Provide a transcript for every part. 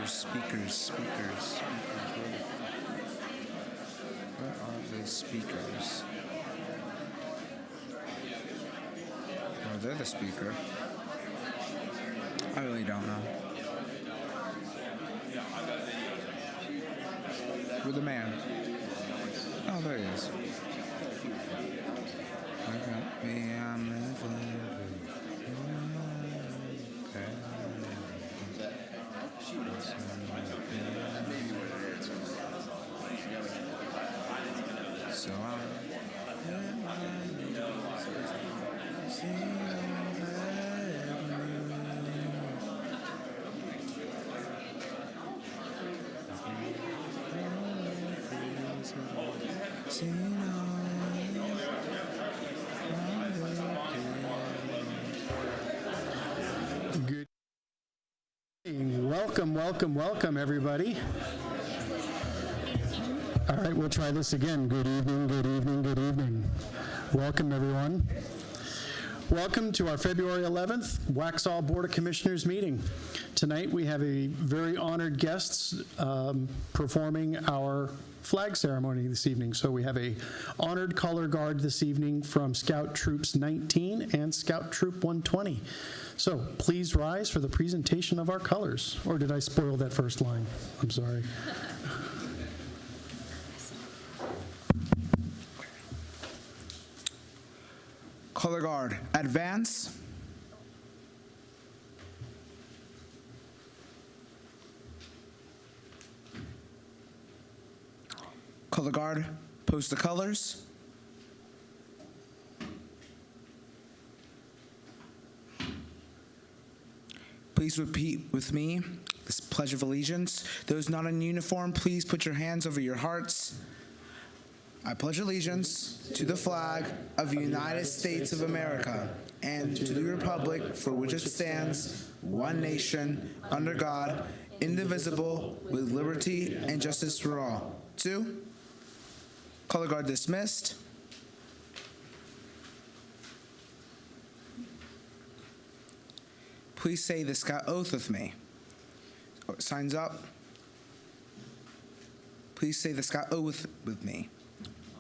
Speakers. Where are the speakers? Oh, they're the speaker. I really don't know. Where's the man? Oh, there he is. So Good evening. Welcome, everybody. All right, we'll try this again. Good evening. Welcome, everyone. Welcome to our February 11th Waxhaw Board of Commissioners meeting. Tonight we have a very honored guest performing our flag ceremony this evening. So we have a honored color guard this evening from Scout Troops 19 and Scout Troop 120. So please rise for the presentation of our colors. Or did I spoil that first line? I'm sorry. color guard, advance. Color guard, post the colors. Please repeat with me this Pledge of Allegiance. Those not in uniform, please put your hands over your hearts. I pledge allegiance to the flag of the United States of America and to the republic for which it stands, one nation, under God, indivisible, with liberty and justice for all. 2. Color guard dismissed. Please say the Scout oath with me. Signs up. Please say the Scout oath with me.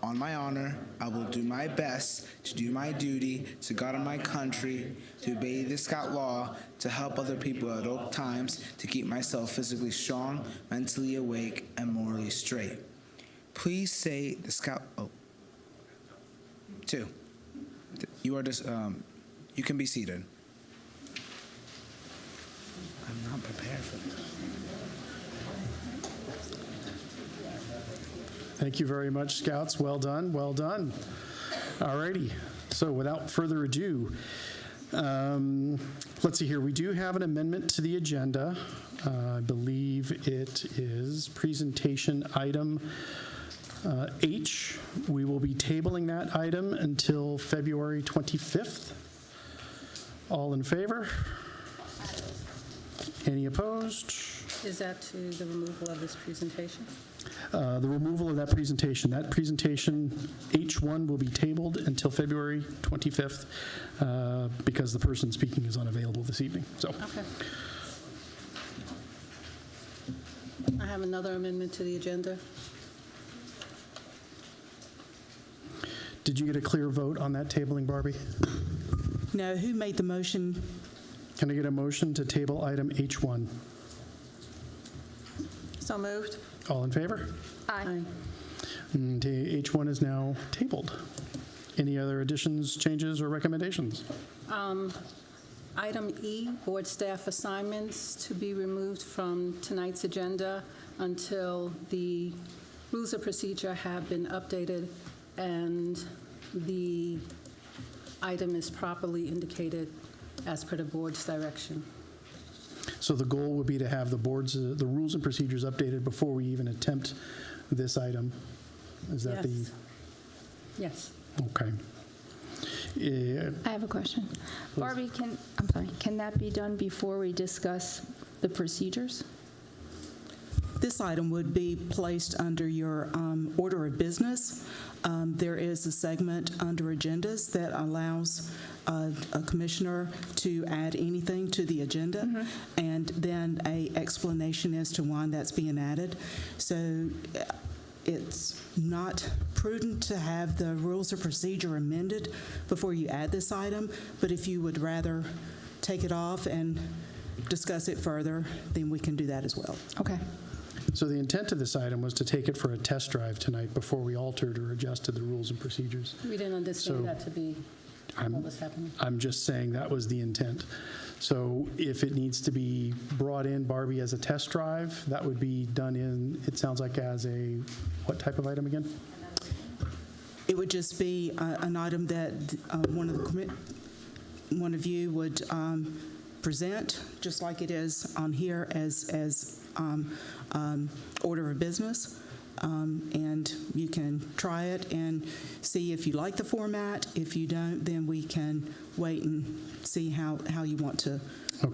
On my honor, I will do my best to do my duty to God and my country, to obey the Scout law, to help other people at all times, to keep myself physically strong, mentally awake, and morally straight. Please say the Scout. 2. You are just. You can be seated. I'm not prepared for this. Thank you very much, Scouts. Well done. All righty. So without further ado, let's see here. We do have an amendment to the agenda. I believe it is presentation item H. We will be tabling that item until February 25th. All in favor? Any opposed? Is that to the removal of this presentation? The removal of that presentation. That presentation, H1, will be tabled until February 25th because the person speaking is unavailable this evening. So. Okay. I have another amendment to the agenda. Did you get a clear vote on that tabling, Barbie? No, who made the motion? Can I get a motion to table item H1? So moved. All in favor? Aye. And H1 is now tabled. Any other additions, changes, or recommendations? Item E, board staff assignments to be removed from tonight's agenda until the rules of procedure have been updated and the item is properly indicated as per the board's direction. So the goal would be to have the board's, the rules and procedures updated before we even attempt this item. Is that Yes. Yes. Okay. Yeah. I have a question. Barbie, can that be done before we discuss the procedures? This item would be placed under your order of business. There is a segment under agendas that allows a commissioner to add anything to the agenda, and then a explanation as to why that's being added. So it's not prudent to have the rules of procedure amended before you add this item, but if you would rather take it off and discuss it further, then we can do that as well. Okay. So the intent of this item was to take it for a test drive tonight before we altered or adjusted the rules and procedures. We didn't understand So, that to be what was happening. I'm just saying that was the intent. So if it needs to be brought in, Barbie, as a test drive, that would be done in, it sounds like, as a, what type of item again? It would just be an item that one of you would present, just like it is on here as order of business. And you can try it and see if you like the format. If you don't, then we can wait and see how you want to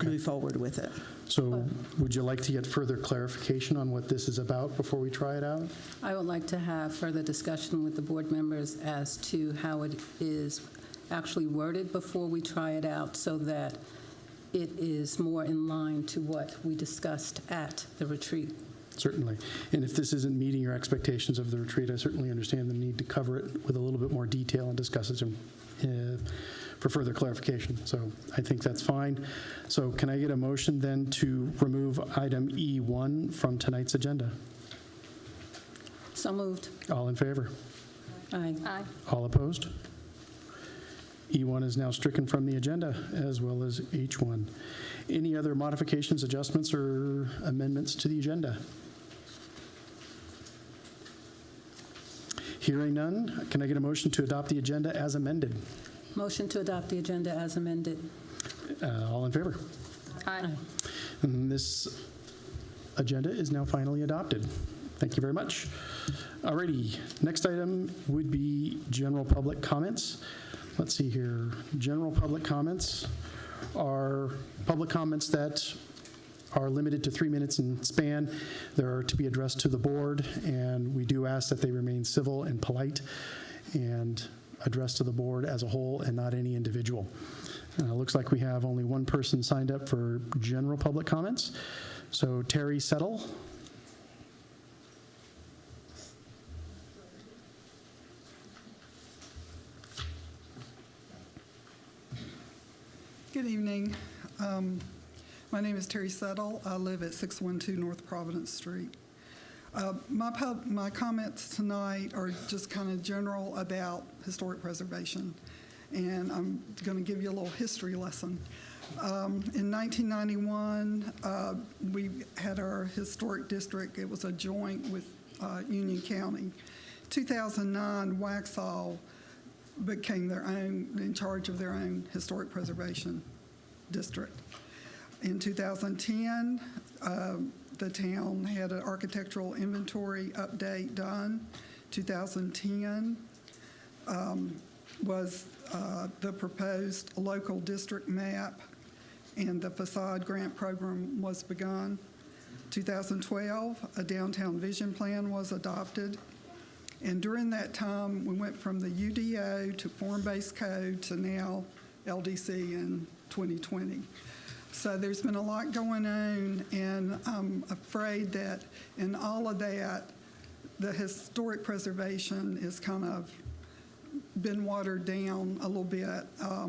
move forward with it. So would you like to get further clarification on what this is about before we try it out? I would like to have further discussion with the board members as to how it is actually worded before we try it out, so that it is more in line to what we discussed at the retreat. Certainly. And if this isn't meeting your expectations of the retreat, I certainly understand the need to cover it with a little bit more detail and discuss it for further clarification. So I think that's fine. So can I get a motion then to remove item E1 from tonight's agenda? So moved. All in favor? Aye. Aye. All opposed? E1 is now stricken from the agenda, as well as H1. Any other modifications, adjustments, or amendments to the agenda? Hearing none, can I get a motion to adopt the agenda as amended? Motion to adopt the agenda as amended. All in favor? Aye. And this agenda is now finally adopted. Thank you very much. Alrighty, next item would be general public comments. Let's see here. General public comments are public comments that are limited to 3 minutes in span. They're to be addressed to the board, and we do ask that they remain civil and polite and addressed to the board as a whole and not any individual. Looks like we have only one person signed up for general public comments. So Terry Settle. Good evening. My name is Terry Settle. I live at 612 North Providence Street. My comments tonight are just kind of general about historic preservation, and I'm going to give you a little history lesson. In 1991, we had our historic district. It was a joint with Union County. 2009, Waxhaw became their own, in charge of their own historic preservation district. In 2010, the town had an architectural inventory update done. 2010 was the proposed local district map, and the facade grant program was begun. 2012, a downtown vision plan was adopted. And during that time, we went from the UDO to form-based code to now LDC in 2020. So there's been a lot going on, and I'm afraid that in all of that, the historic preservation is kind of been watered down a little bit. I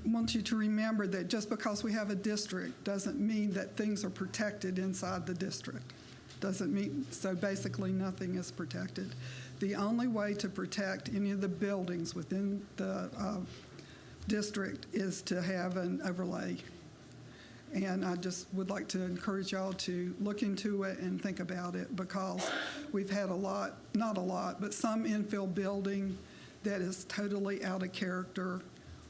want you to remember that just because we have a district doesn't mean that things are protected inside the district. Doesn't mean, so basically nothing is protected. The only way to protect any of the buildings within the district is to have an overlay. And I just would like to encourage y'all to look into it and think about it, because we've had a lot, not a lot, but some infill building that is totally out of character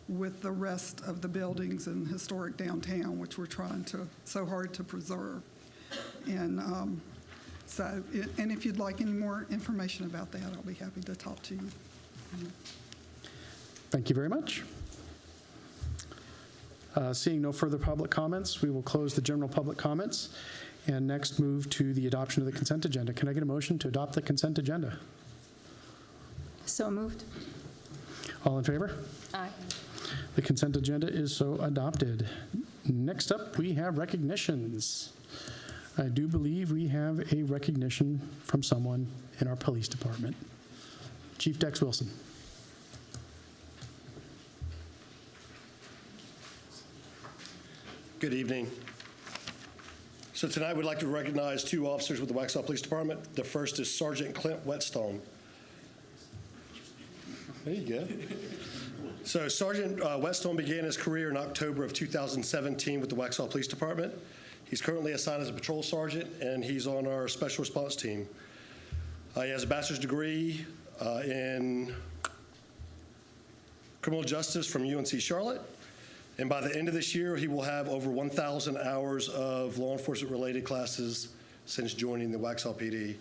with the rest of the buildings in historic downtown, which we're trying so hard to preserve. And and if you'd like any more information about that, I'll be happy to talk to you. Thank you very much. Seeing no further public comments, we will close the general public comments And next, move to the adoption of the consent agenda. Can I get a motion to adopt the consent agenda? So moved. All in favor? Aye. The consent agenda is so adopted. Next up, we have recognitions. I do believe we have a recognition from someone in our police department. Chief Dex Wilson. Good evening. So tonight we'd like to recognize two officers with the Waxhaw Police Department. The first is Sergeant Clint Whetstone. There you go. So Sergeant Whetstone began his career in October of 2017 with the Waxhaw Police Department. He's currently assigned as a patrol sergeant, and he's on our special response team. He has a bachelor's degree in criminal justice from UNC Charlotte. And by the end of this year, he will have over 1,000 hours of law enforcement-related classes since joining the Waxhaw PD.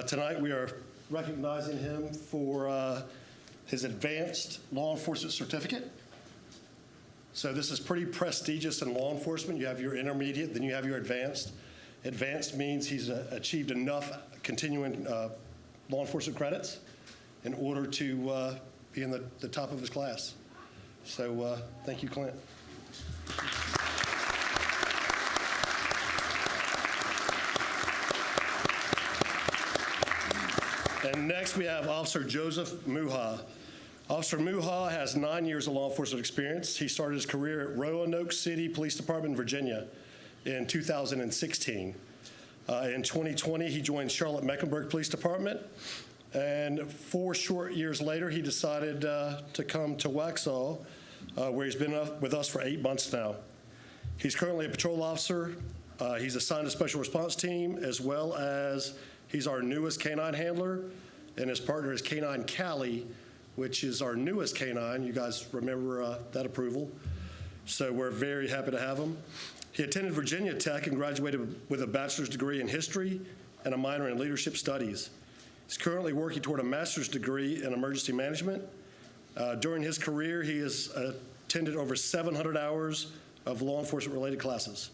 Tonight, we are recognizing him for his advanced law enforcement certificate. So this is pretty prestigious in law enforcement. You have your intermediate, then you have your advanced. Advanced means he's achieved enough continuing law enforcement credits in order to be in the top of his class. So thank you, Clint. And next we have Officer Joseph Muha. Officer Muha has 9 years of law enforcement experience. He started his career at Roanoke City Police Department in Virginia in 2016. In 2020, he joined Charlotte Mecklenburg Police Department. And 4 short years later, he decided to come to Waxhaw, where he's been with us for 8 months now. He's currently a patrol officer. He's assigned a special response team, as well as he's our newest canine handler, and his partner is Canine Callie, which is our newest canine. You guys remember that approval. So we're very happy to have him. He attended Virginia Tech and graduated with a bachelor's degree in history and a minor in leadership studies. He's currently working toward a master's degree in emergency management. During his career, he has attended over 700 hours of law enforcement-related classes.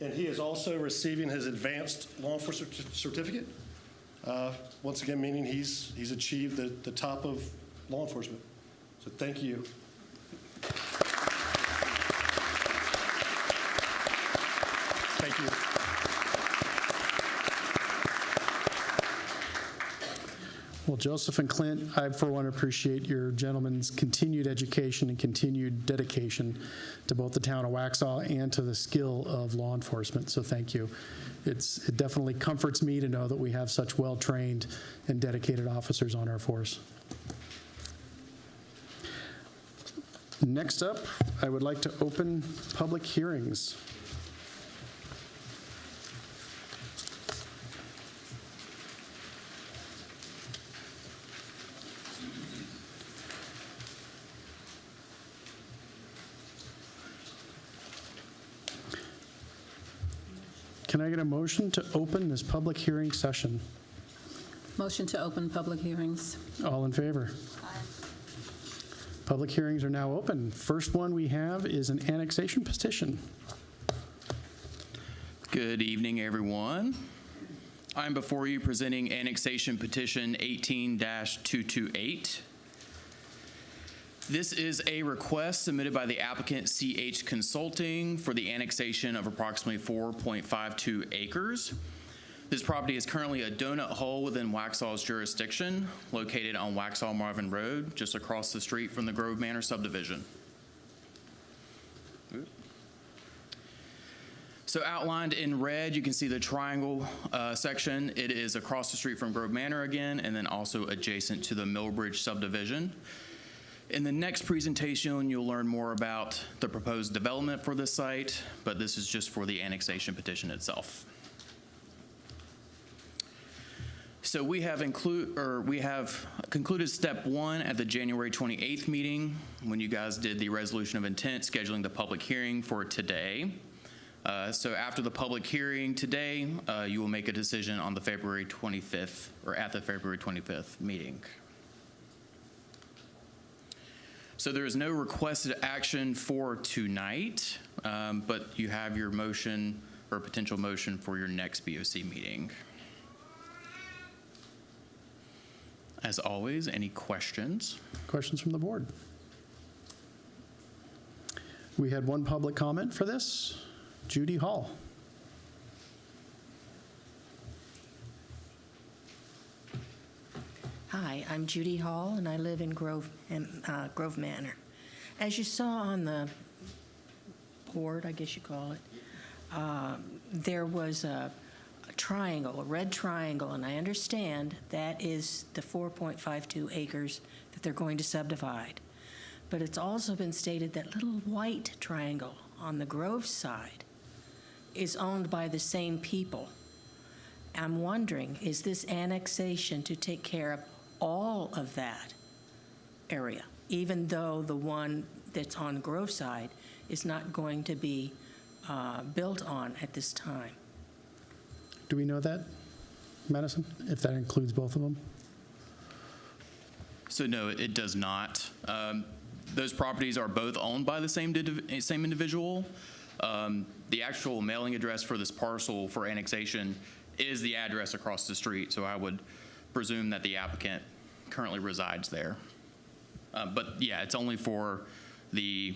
And he is also receiving his advanced law enforcement certificate. Once again, meaning he's achieved the top of law enforcement. So thank you. Thank you. Well, Joseph and Clint, I, for one, appreciate your gentlemen's continued education and continued dedication to both the town of Waxhaw and to the skill of law enforcement, so thank you. It definitely comforts me to know that we have such well-trained and dedicated officers on our force. Next up, I would like to open public hearings. Can I get a motion to open this public hearing session? Motion to open public hearings. All in favor? Public hearings are now open. First one we have is an annexation petition. Good evening, everyone. I'm before you presenting annexation petition 18-228. This is a request submitted by the applicant CH Consulting for the annexation of approximately 4.52 acres. This property is currently a donut hole within Waxhaw's jurisdiction, located on Waxhaw Marvin Road, just across the street from the Grove Manor subdivision. So outlined in red, you can see the triangle section. It is across the street from Grove Manor again, and then also adjacent to the Millbridge subdivision. In the next presentation, you'll learn more about the proposed development for this site, but this is just for the annexation petition itself. So we have concluded step 1 at the January 28th meeting when you guys did the resolution of intent, scheduling the public hearing for today. So after the public hearing today, you will make a decision on the February 25th, or at the February 25th meeting. So there is no requested action for tonight, but you have your motion or potential motion for your next BOC meeting. As always, any questions? Questions from the board? We had one public comment for this. Judy Hall. Hi, I'm Judy Hall, and I live in Grove Manor. As you saw on the board, I guess you call it, there was a triangle, a red triangle, and I understand that is the 4.52 acres that they're going to subdivide. But it's also been stated that little white triangle on the Grove side is owned by the same people. I'm wondering, is this annexation to take care of all of that area, even though the one that's on Grove side is not going to be built on at this time? Do we know that, Madison, if that includes both of them? So no, it does not. Those properties are both owned by the same individual. The actual mailing address for this parcel for annexation is the address across the street, so I would presume that the applicant currently resides there. But yeah, it's only for the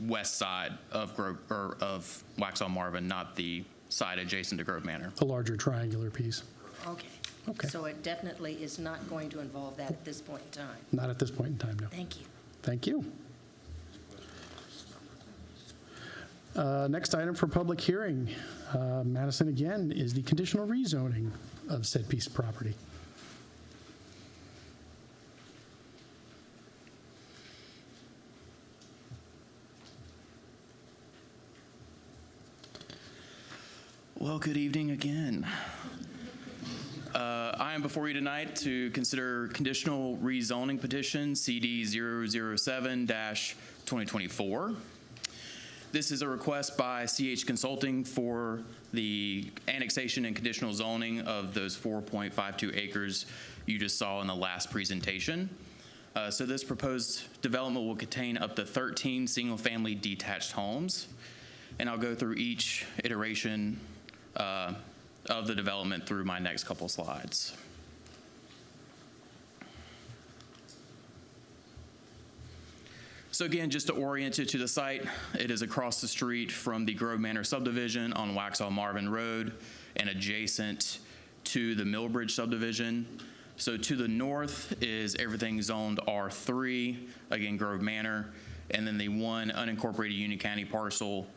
west side of Waxhaw Marvin, not the side adjacent to Grove Manor. The larger triangular piece. Okay. Okay. So it definitely is not going to involve that at this point in time. Not at this point in time, no. Thank you. Thank you. Next item for public hearing, Madison again, is the conditional rezoning of said piece of property. Well, good evening again. I am before you tonight to consider conditional rezoning petition CD 007-2024. This is a request by CH Consulting for the annexation and conditional zoning of those 4.52 acres you just saw in the last presentation. So this proposed development will contain up to 13 single-family detached homes, and I'll go through each iteration of the development through my next couple slides. So again, just to orient you to the site, it is across the street from the Grove Manor subdivision on Waxhaw Marvin Road and adjacent to the Millbridge subdivision. So to the north is everything zoned R3, again, Grove Manor, and then the one unincorporated Union County parcel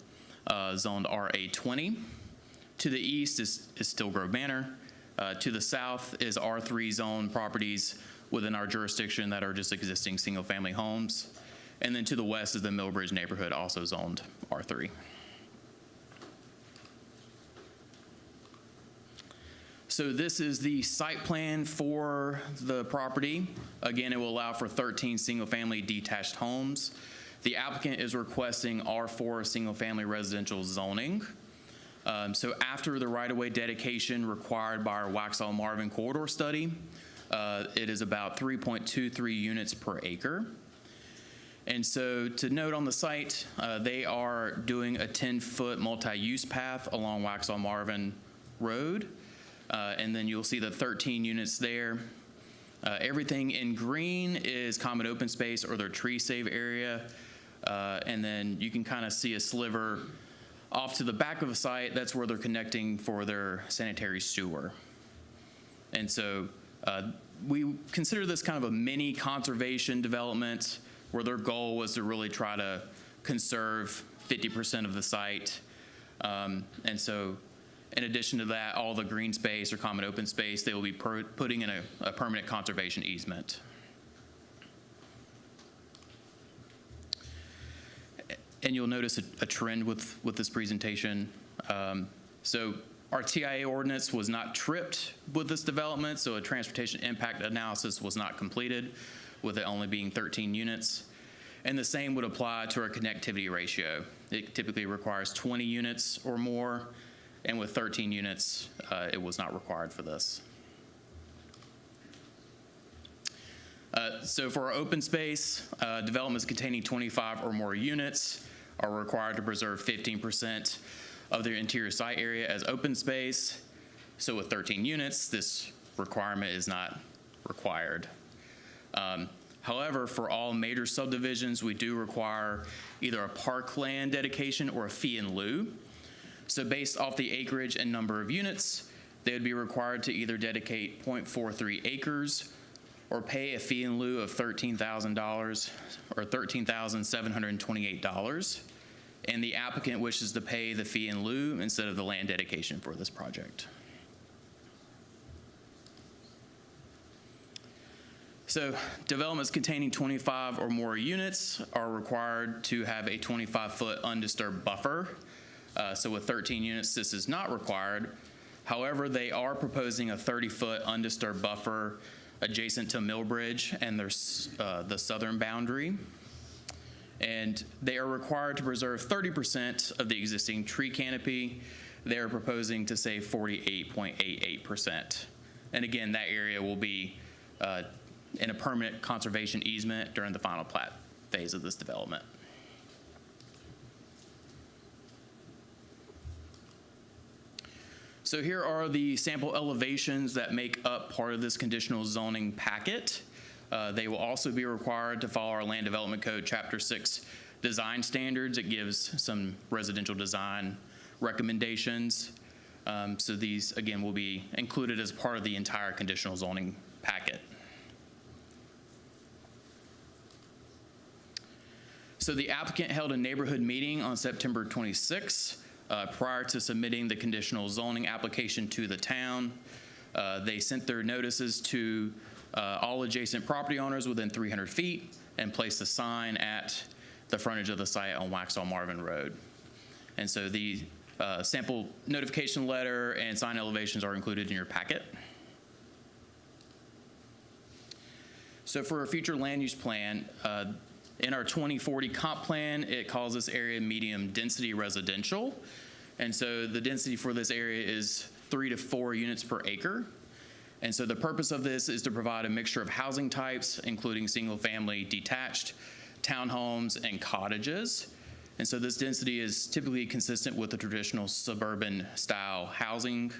zoned RA20. To the east is still Grove Manor. To the south is R3 zone properties within our jurisdiction that are just existing single-family homes. And then to the west is the Millbridge neighborhood, also zoned R3. So this is the site plan for the property. Again, it will allow for 13 single-family detached homes. The applicant is requesting R4 single-family residential zoning. So after the right-of-way dedication required by our Waxhaw Marvin corridor study, it is about 3.23 units per acre. And so to note on the site, they are doing a 10-foot multi-use path along Waxhaw Marvin Road. And then you'll see the 13 units there. Everything in green is common open space or their tree save area. And then you can kind of see a sliver off to the back of the site. That's where they're connecting for their sanitary sewer. And so we consider this kind of a mini conservation development where their goal was to really try to conserve 50% of the site. And so in addition to that, all the green space or common open space, they will be putting in a permanent conservation easement. And you'll notice a trend with this presentation. So our TIA ordinance was not tripped with this development, so a transportation impact analysis was not completed, with it only being 13 units. And the same would apply to our connectivity ratio. It typically requires 20 units or more, and with 13 units, it was not required for this. So for our open space, developments containing 25 or more units are required to preserve 15% of their interior site area as open space. So with 13 units, this requirement is not required. However, for all major subdivisions, we do require either a parkland dedication or a fee in lieu. So based off the acreage and number of units, they would be required to either dedicate 0.43 acres or pay a fee in lieu of $13,000 or $13,728. And the applicant wishes to pay the fee in lieu instead of the land dedication for this project. So developments containing 25 or more units are required to have a 25-foot undisturbed buffer. So with 13 units, this is not required. However, they are proposing a 30-foot undisturbed buffer adjacent to Millbridge and the southern boundary. And they are required to preserve 30% of the existing tree canopy. They are proposing to save 48.88%. And again, that area will be in a permanent conservation easement during the final plat phase of this development. So here are the sample elevations that make up part of this conditional zoning packet. They will also be required to follow our Land Development Code Chapter 6 design standards. It gives some residential design recommendations. So these, again, will be included as part of the entire conditional zoning packet. So the applicant held a neighborhood meeting on September 26 prior to submitting the conditional zoning application to the town. They sent their notices to all adjacent property owners within 300 feet and placed a sign at the frontage of the site on Waxhaw Marvin Road. And so the sample notification letter and sign elevations are included in your packet. So for a future land use plan, in our 2040 comp plan, it calls this area medium density residential. And so the density for this area is 3 to 4 units per acre. And so the purpose of this is to provide a mixture of housing types, including single family, detached, townhomes, and cottages. And so this density is typically consistent with the traditional suburban style housing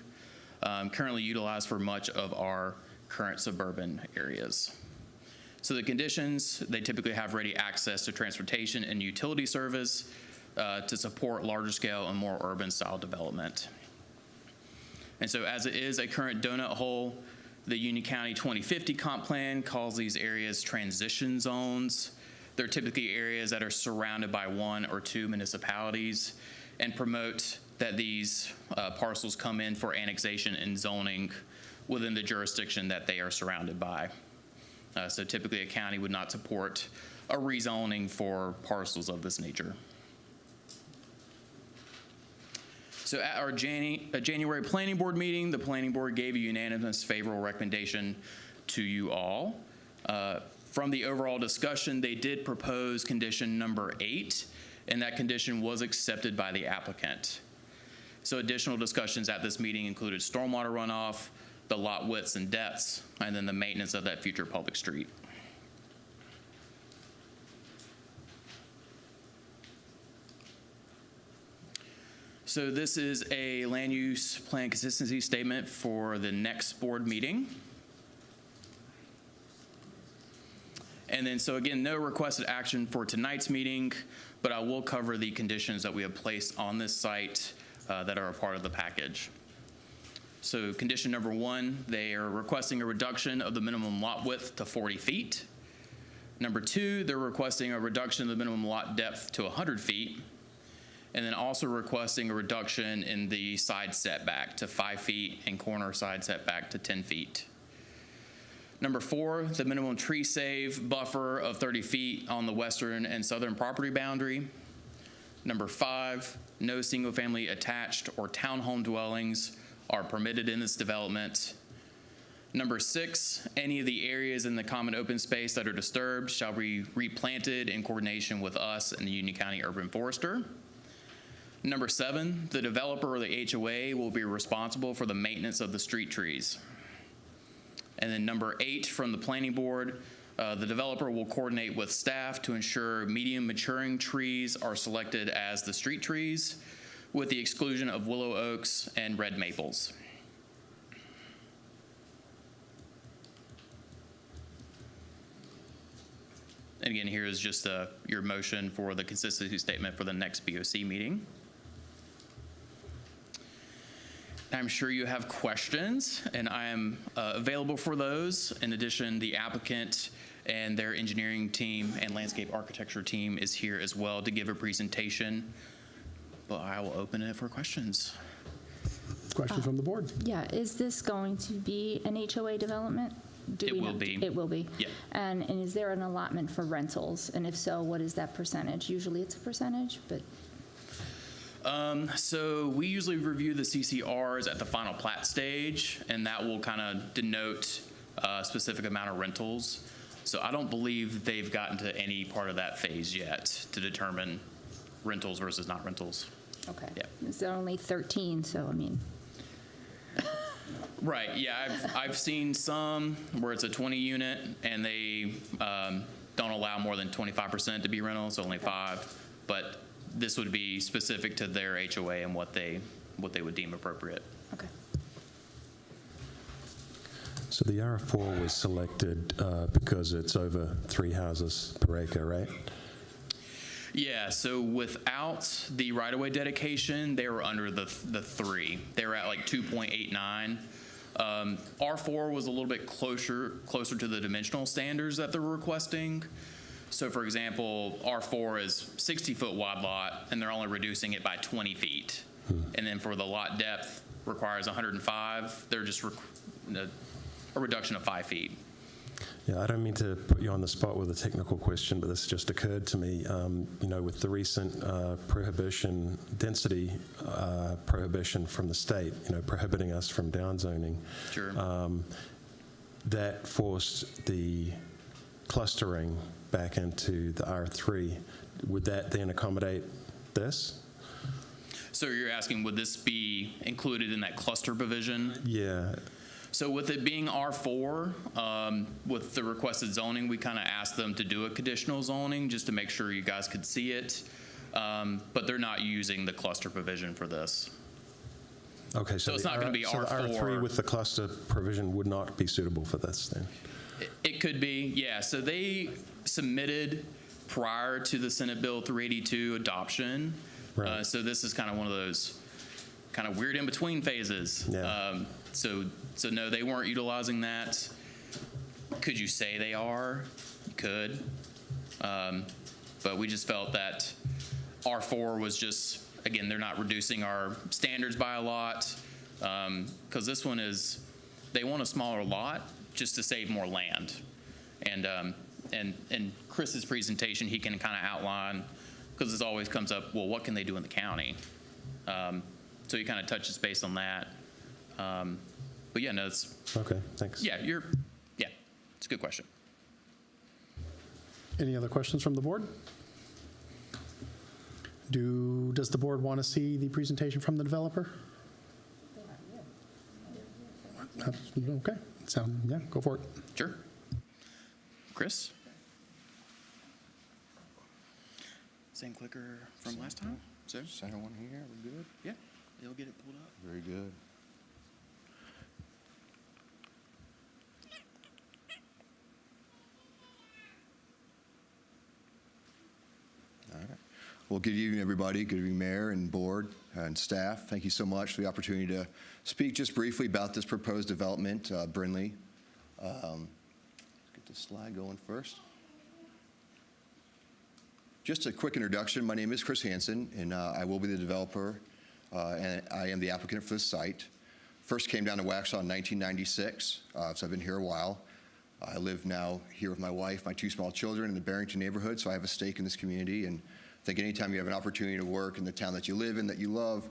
currently utilized for much of our current suburban areas. So the conditions, they typically have ready access to transportation and utility service to support larger scale and more urban style development. And so as it is a current donut hole, the Union County 2050 comp plan calls these areas transition zones. They're typically areas that are surrounded by 1 or 2 municipalities and promote that these parcels come in for annexation and zoning within the jurisdiction that they are surrounded by. So typically a county would not support a rezoning for parcels of this nature. So at our January planning board meeting, the planning board gave a unanimous favorable recommendation to you all. From the overall discussion, they did propose condition number 8, and that condition was accepted by the applicant. So additional discussions at this meeting included stormwater runoff, the lot widths and depths, and then the maintenance of that future public street. So this is a land use plan consistency statement for the next board meeting. And then, so again, no requested action for tonight's meeting, but I will cover the conditions that we have placed on this site that are a part of the package. So condition number 1, they are requesting a reduction of the minimum lot width to 40 feet. Number 2, they're requesting a reduction of the minimum lot depth to 100 feet. And then also requesting a reduction in the side setback to 5 feet and corner side setback to 10 feet. Number 4, the minimum tree save buffer of 30 feet on the western and southern property boundary. Number 5, no single family attached or townhome dwellings are permitted in this development. Number 6, any of the areas in the common open space that are disturbed shall be replanted in coordination with us and the Union County Urban Forester. Number 7, the developer or the HOA will be responsible for the maintenance of the street trees. And then number 8, from the planning board, the developer will coordinate with staff to ensure medium maturing trees are selected as the street trees, with the exclusion of willow oaks and red maples. And again, here is just your motion for the consistency statement for the next BOC meeting. I'm sure you have questions, and I am available for those. In addition, the applicant and their engineering team and landscape architecture team is here as well to give a presentation. But I will open it for questions. Questions from the board? Yeah, is this going to be an HOA development? It will be. It will be? Yeah. And is there an allotment for rentals? And if so, what is that percentage? Usually it's a percentage, but So we usually review the CCRs at the final plat stage, and that will kind of denote a specific amount of rentals. So I don't believe they've gotten to any part of that phase yet to determine rentals versus not rentals. okay. Yeah. Is there only 13, so I mean. Right, yeah, I've seen some where it's a 20 unit and they don't allow more than 25% to be rentals, only 5. But this would be specific to their HOA and what they would deem appropriate. Okay. So the R4 was selected because it's over 3 houses per acre, right? Yeah, so without the right-of-way dedication, they were under the 3. They were at like 2.89. R4 was a little bit closer to the dimensional standards that they're requesting. So for example, R4 is 60-foot wide lot, and they're only reducing it by 20 feet. And then for the lot depth requires 105, they're just a reduction of 5 feet. Yeah, I don't mean to put you on the spot with a technical question, but this just occurred to me. You know, with the recent density prohibition from the state, you know, prohibiting us from downzoning. Sure. That forced the clustering back into the R3. Would that then accommodate this? So you're asking, would this be included in that cluster provision? Yeah. So with it being R4, with the requested zoning, we kind of asked them to do a conditional zoning just to make sure you guys could see it. But they're not using the cluster provision for this. Okay, so it's not going to be so R4. the R3 with the cluster provision would not be suitable for this then? It could be, yeah. So they submitted prior to the Senate Bill 382 adoption. Right. So this is kind of one of those kind of weird in-between phases. Yeah. So no, they weren't utilizing that. Could you say they are? You could. But we just felt that R4 was just, again, they're not reducing our standards by a lot. Because this one is, they want a smaller lot just to save more land. And in Chris's presentation, he can kind of outline, because this always comes up, well, what can they do in the county? So he kind of touches base on that. But yeah, no, it's Okay, thanks. yeah, it's a good question. Any other questions from the board? Does the board want to see the presentation from the developer? Okay, yeah, go for it. Sure. Chris? Same clicker from last time? So? Center one here, we're good? Yeah, it'll get it pulled up. Very good. All right. Well, good evening, everybody. Good evening, Mayor and board and staff. Thank you so much for the opportunity to speak just briefly about this proposed development, Brindley. Let's get this slide going first. Just a quick introduction. My name is Chris Hansen, and I will be the developer, and I am the applicant for this site. First came down to Waxhaw in 1996, so I've been here a while. I live now here with my wife, my 2 small children in the Barrington neighborhood, so I have a stake in this community. And I think anytime you have an opportunity to work in the town that you live in, that you love,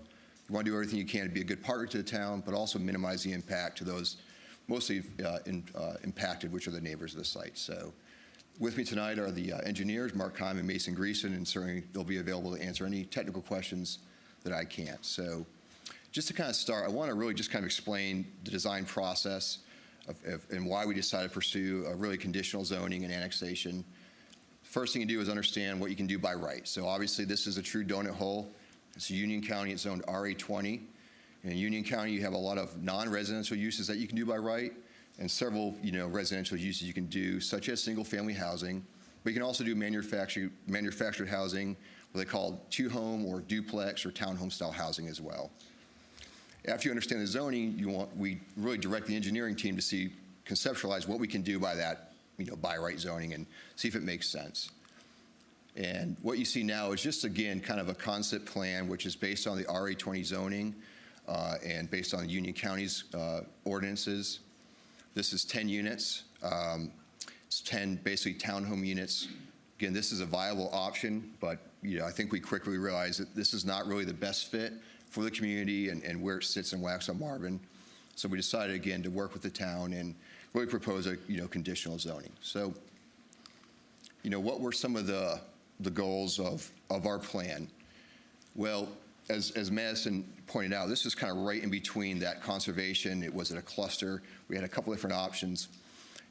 you want to do everything you can to be a good partner to the town, but also minimize the impact to those mostly impacted, which are the neighbors of the site. So with me tonight are the engineers, Mark Keim and Mason Greason, and certainly they'll be available to answer any technical questions that I can't. So just to kind of start, I want to really just kind of explain the design process and why we decided to pursue a really conditional zoning and annexation. First thing you do is understand what you can do by right. So obviously this is a true donut hole. It's Union County, it's zoned RA20. In Union County, you have a lot of non-residential uses that you can do by right, and several, residential uses you can do, such as single-family housing. But you can also do manufactured housing, what they call two-home or duplex or townhome-style housing as well. After you understand the zoning, we really direct the engineering team to conceptualize what we can do by that, by right zoning, and see if it makes sense. And what you see now is just, again, kind of a concept plan, which is based on the RA20 zoning and based on Union County's ordinances. This is 10 units. It's 10 basically townhome units. Again, this is a viable option, but I think we quickly realized that this is not really the best fit for the community and where it sits in Waxhaw Marvin. So we decided, again, to work with the town and really propose a conditional zoning. So, what were some of the goals of our plan? Well, as Madison pointed out, this is kind of right in between that conservation. It was in a cluster. We had a couple different options.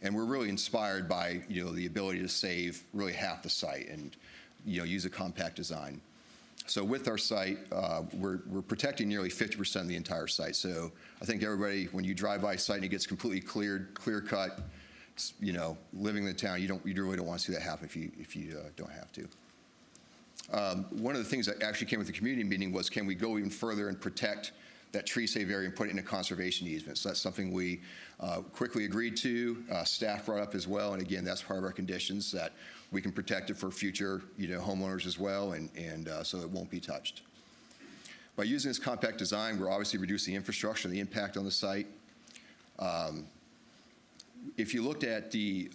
And we're really inspired by, the ability to save really half the site and, use a compact design. So with our site, we're protecting nearly 50% of the entire site. So I think everybody, when you drive by a site and it gets completely clear cut, living in the town, you really don't want to see that happen if you don't have to. One of the things that actually came with the community meeting was, can we go even further and protect that tree save area and put it in a conservation easement? So that's something we quickly agreed to. Staff brought up as well, and again, that's part of our conditions, that we can protect it for future homeowners as well, and so it won't be touched. By using this compact design, we're obviously reducing the infrastructure and the impact on the site. If you looked at the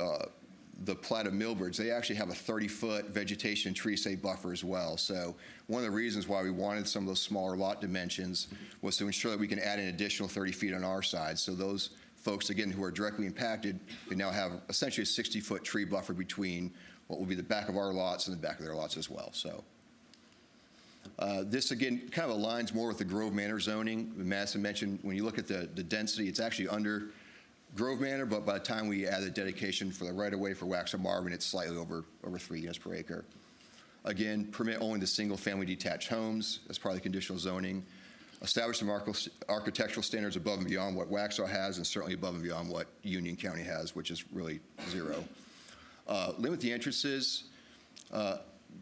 plat of Millbridge, they actually have a 30-foot vegetation tree save buffer as well. So one of the reasons why we wanted some of those smaller lot dimensions was to ensure that we can add an additional 30 feet on our side. So those folks, again, who are directly impacted, we now have essentially a 60-foot tree buffer between what will be the back of our lots and the back of their lots as well. So this, again, kind of aligns more with the Grove Manor zoning. Madison mentioned, when you look at the density, it's actually under Grove Manor, but by the time we add the dedication for the right-of-way for Waxhaw Marvin, it's slightly over 3 units per acre. Again, permit only the single-family detached homes as part of the conditional zoning. Establish some architectural standards above and beyond what Waxhaw has, and certainly above and beyond what Union County has, which is really 0. Limit the entrances.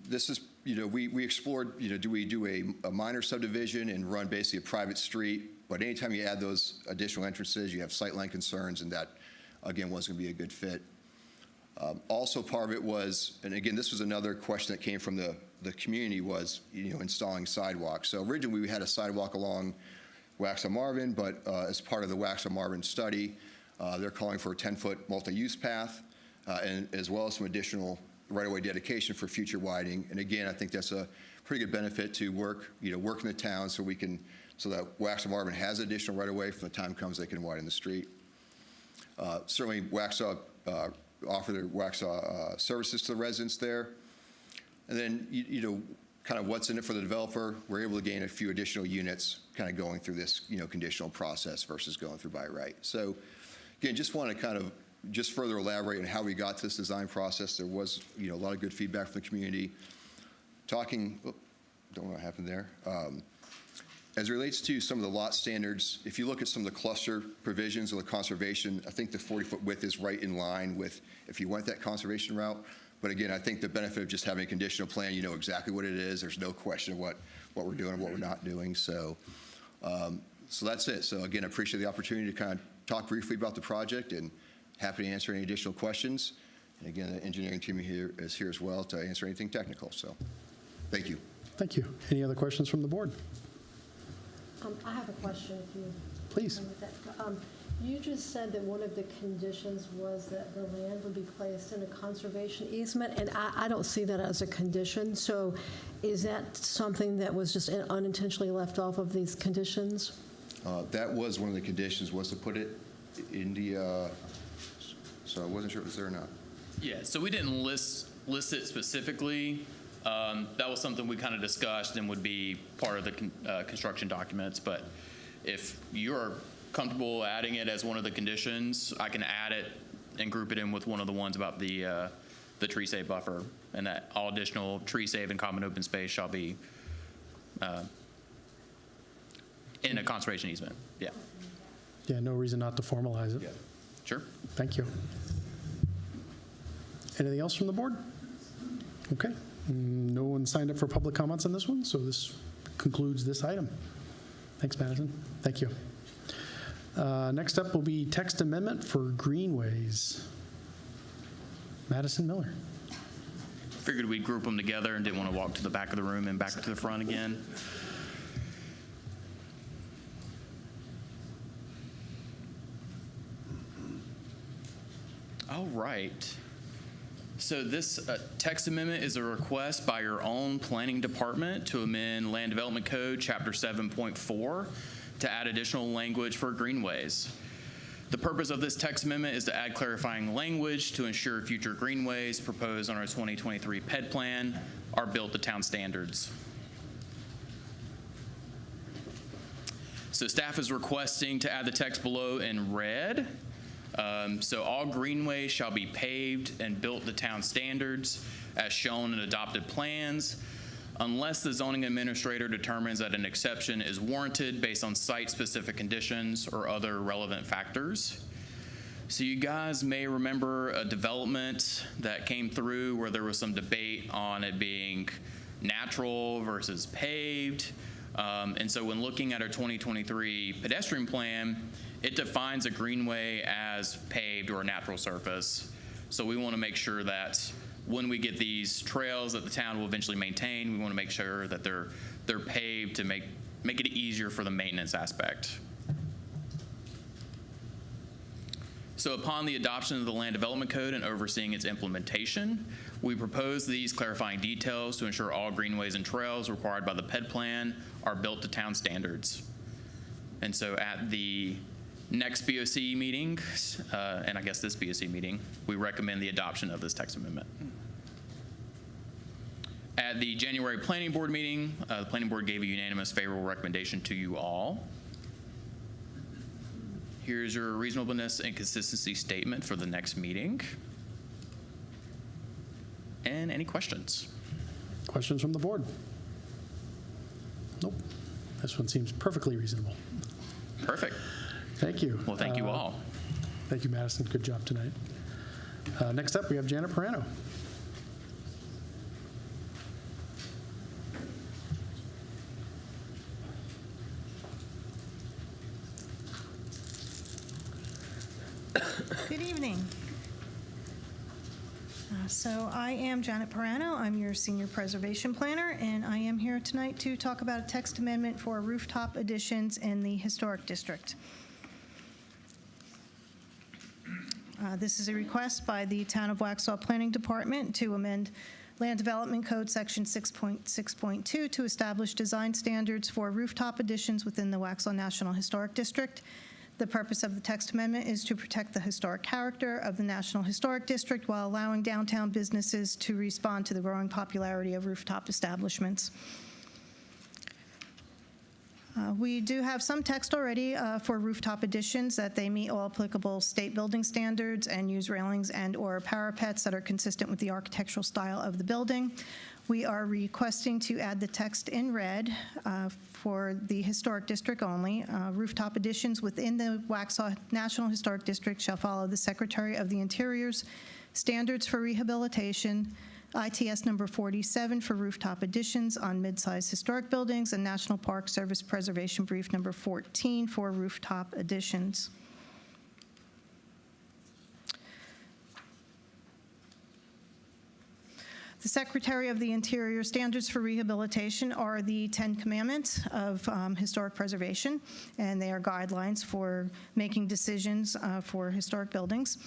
This is, we explored, do we do a minor subdivision and run basically a private street? But anytime you add those additional entrances, you have sightline concerns, and that, again, wasn't going to be a good fit. Also, part of it was, and again, this was another question that came from the community, was, installing sidewalks. So originally, we had a sidewalk along Waxhaw Marvin, but as part of the Waxhaw Marvin study, they're calling for a 10-foot multi-use path, and as well as some additional right-of-way dedication for future widening. And again, I think that's a pretty good benefit to work in the town so that Waxhaw Marvin has additional right-of-way from the time comes they can widen the street. Certainly, Waxhaw offer their Waxhaw services to the residents there. And then, kind of what's in it for the developer, we're able to gain a few additional units kind of going through this, conditional process versus going through by right. So, again, just want to kind of just further elaborate on how we got to this design process. There was, a lot of good feedback from the community. Don't know what happened there. As it relates to some of the lot standards, if you look at some of the cluster provisions of the conservation, I think the 40-foot width is right in line with if you went that conservation route. But again, I think the benefit of just having a conditional plan, you know exactly what it is. There's no question of what we're doing and what we're not doing. So, so that's it. So again, I appreciate the opportunity to kind of talk briefly about the project, and happy to answer any additional questions. And again, the engineering team is here as well to answer anything technical. So thank you. Thank you. Any other questions from the board? I have a question, if you... Please. You just said that one of the conditions was that the land would be placed in a conservation easement, and I don't see that as a condition. So is that something that was just unintentionally left off of these conditions? That was one of the conditions, was to put it in the, so I wasn't sure if it was there or not. Yeah, so we didn't list it specifically. That was something we kind of discussed and would be part of the construction documents. But if you're comfortable adding it as one of the conditions, I can add it and group it in with one of the ones about the tree save buffer, and that all additional tree save and common open space shall be in a conservation easement. Yeah. Yeah, no reason not to formalize it. Sure. Thank you. Anything else from the board? Okay. No one signed up for public comments on this one, so this concludes this item. Thanks, Madison. Thank you. Next up will be text amendment for greenways. Madison Miller. Figured we'd group them together and didn't want to walk to the back of the room and back to the front again. All right. So this text amendment is a request by your own planning department to amend Land Development Code, Chapter 7.4, to add additional language for greenways. The purpose of this text amendment is to add clarifying language to ensure future greenways proposed on our 2023 PED plan are built to town standards. So staff is requesting to add the text below in red. So all greenways shall be paved and built to town standards as shown in adopted plans, unless the zoning administrator determines that an exception is warranted based on site-specific conditions or other relevant factors. So you guys may remember a development that came through where there was some debate on it being natural versus paved. And so when looking at our 2023 pedestrian plan, it defines a greenway as paved or a natural surface. So we want to make sure that when we get these trails that the town will eventually maintain, we want to make sure that they're paved to make it easier for the maintenance aspect. So upon the adoption of the Land Development Code and overseeing its implementation, we propose these clarifying details to ensure all greenways and trails required by the PED plan are built to town standards. And so at the next BOC meeting, and I guess this BOC meeting, we recommend the adoption of this text amendment. At the January Planning Board meeting, the Planning Board gave a unanimous favorable recommendation to you all. Here's your reasonableness and consistency statement for the next meeting. And any questions? Questions from the board? Nope. This one seems perfectly reasonable. Perfect. Thank you. Well, thank you all. Thank you, Madison. Good job tonight. Next up, we have Janet Perano. Good evening. So I am Janet Perano. I'm your senior preservation planner, and I am here tonight to talk about a text amendment for rooftop additions in the historic district. This is a request by the Town of Waxhaw Planning Department to amend Land Development Code Section 6.6.2 to establish design standards for rooftop additions within the Waxhaw National Historic District. The purpose of the text amendment is to protect the historic character of the National Historic District while allowing downtown businesses to respond to the growing popularity of rooftop establishments. We do have some text already for rooftop additions that they meet all applicable state building standards and use railings and/or parapets that are consistent with the architectural style of the building. We are requesting to add the text in red for the historic district only. Rooftop additions within the Waxhaw National Historic District shall follow the Secretary of the Interior's standards for rehabilitation, ITS number 47 for rooftop additions on mid-sized historic buildings, and National Park Service Preservation Brief number 14 for rooftop additions. The Secretary of the Interior standards for rehabilitation are the 10 commandments of historic preservation, and they are guidelines for making decisions for historic buildings.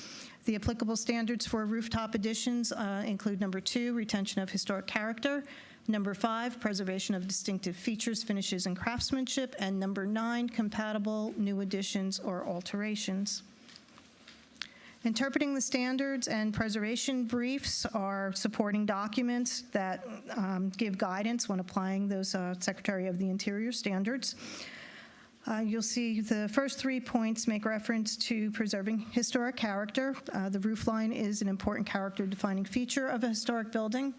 The applicable standards for rooftop additions include number 2, retention of historic character, number 5, preservation of distinctive features, finishes, and craftsmanship, and number 9, compatible new additions or alterations. Interpreting the standards and preservation briefs are supporting documents that give guidance when applying those Secretary of the Interior standards. You'll see the first 3 points make reference to preserving historic character. The roof line is an important character-defining feature of a historic building.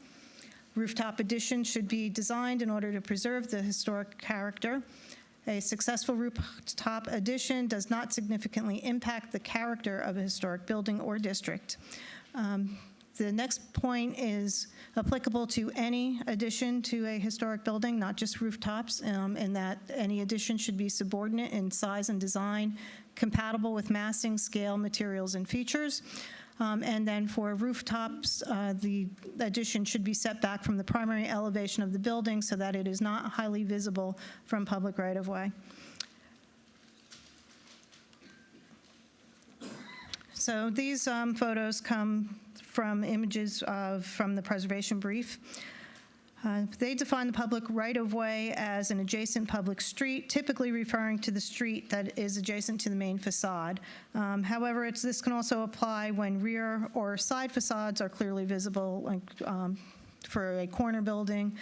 Rooftop additions should be designed in order to preserve the historic character. A successful rooftop addition does not significantly impact the character of a historic building or district. The next point is applicable to any addition to a historic building, not just rooftops, in that any addition should be subordinate in size and design, compatible with massing, scale, materials, and features. And then for rooftops, the addition should be set back from the primary elevation of the building so that it is not highly visible from public right-of-way. So these photos come from images from the preservation brief. They define the public right-of-way as an adjacent public street, typically referring to the street that is adjacent to the main facade. However, this can also apply when rear or side facades are clearly visible, like for a corner building.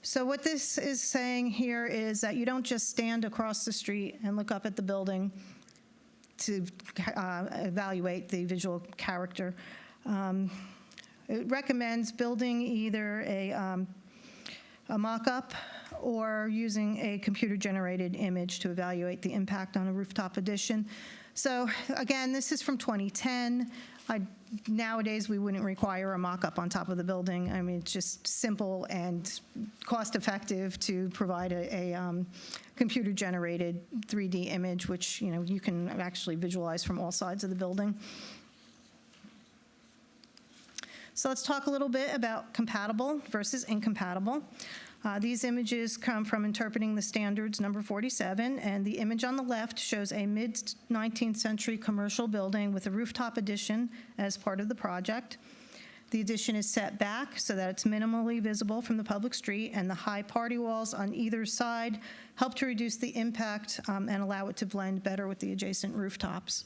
So what this is saying here is that you don't just stand across the street and look up at the building to evaluate the visual character. It recommends building either a mock-up or using a computer-generated image to evaluate the impact on a rooftop addition. So again, this is from 2010. Nowadays, we wouldn't require a mock-up on top of the building. I mean, it's just simple and cost-effective to provide a computer-generated 3D image, which you can actually visualize from all sides of the building. So let's talk a little bit about compatible versus incompatible. These images come from Interpreting the Standards, number 47, and the image on the left shows a mid-19th century commercial building with a rooftop addition as part of the project. The addition is set back so that it's minimally visible from the public street, and the high party walls on either side help to reduce the impact and allow it to blend better with the adjacent rooftops.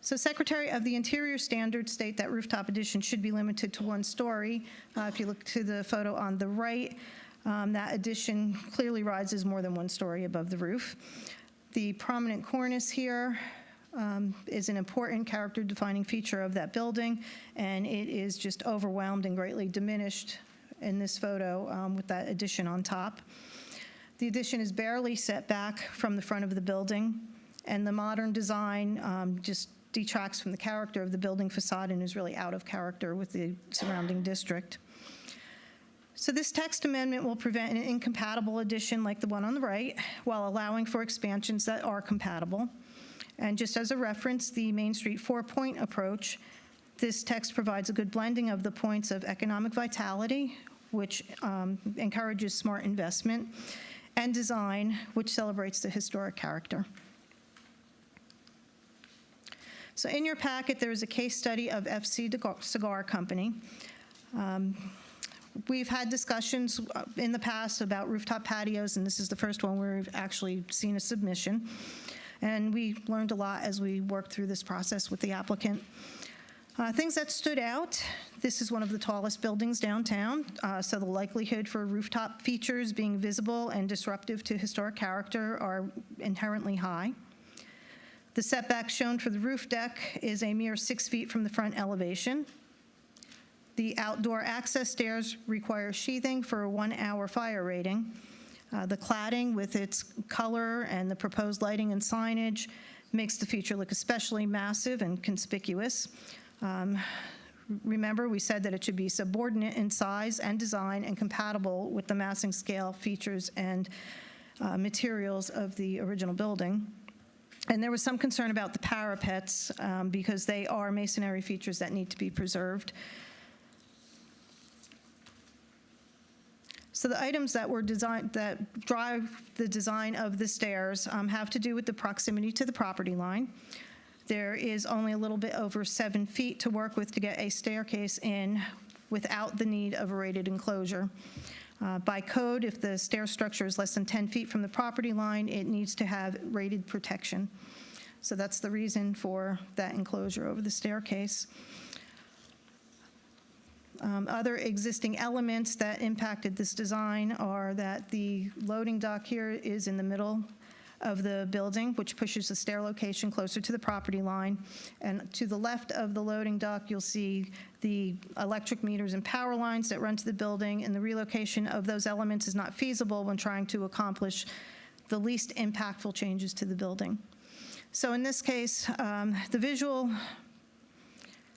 So Secretary of the Interior standards state that rooftop addition should be limited to 1 story. If you look to the photo on the right, that addition clearly rises more than 1 story above the roof. The prominent cornice here is an important character-defining feature of that building, and it is just overwhelmed and greatly diminished in this photo with that addition on top. The addition is barely set back from the front of the building, and the modern design just detracts from the character of the building facade and is really out of character with the surrounding district. So this text amendment will prevent an incompatible addition like the one on the right, while allowing for expansions that are compatible. And just as a reference, the Main Street 4-point approach, this text provides a good blending of the points of economic vitality, which encourages smart investment, and design, which celebrates the historic character. So in your packet, there is a case study of FC Cigar Company. We've had discussions in the past about rooftop patios, and this is the first one where we've actually seen a submission. And we learned a lot as we worked through this process with the applicant. Things that stood out: this is one of the tallest buildings downtown, so the likelihood for rooftop features being visible and disruptive to historic character are inherently high. The setback shown for the roof deck is a mere 6 feet from the front elevation. The outdoor access stairs require sheathing for a 1-hour fire rating. The cladding, with its color and the proposed lighting and signage, makes the feature look especially massive and conspicuous. Remember, we said that it should be subordinate in size and design and compatible with the massing scale, features, and materials of the original building. And there was some concern about the parapets because they are masonry features that need to be preserved. So the items that were designed, that drive the design of the stairs have to do with the proximity to the property line. There is only a little bit over 7 feet to work with to get a staircase in without the need of a rated enclosure. By code, if the stair structure is less than 10 feet from the property line, it needs to have rated protection. So that's the reason for that enclosure over the staircase. Other existing elements that impacted this design are that the loading dock here is in the middle of the building, which pushes the stair location closer to the property line. And to the left of the loading dock, you'll see the electric meters and power lines that run to the building, and the relocation of those elements is not feasible when trying to accomplish the least impactful changes to the building. So in this case, the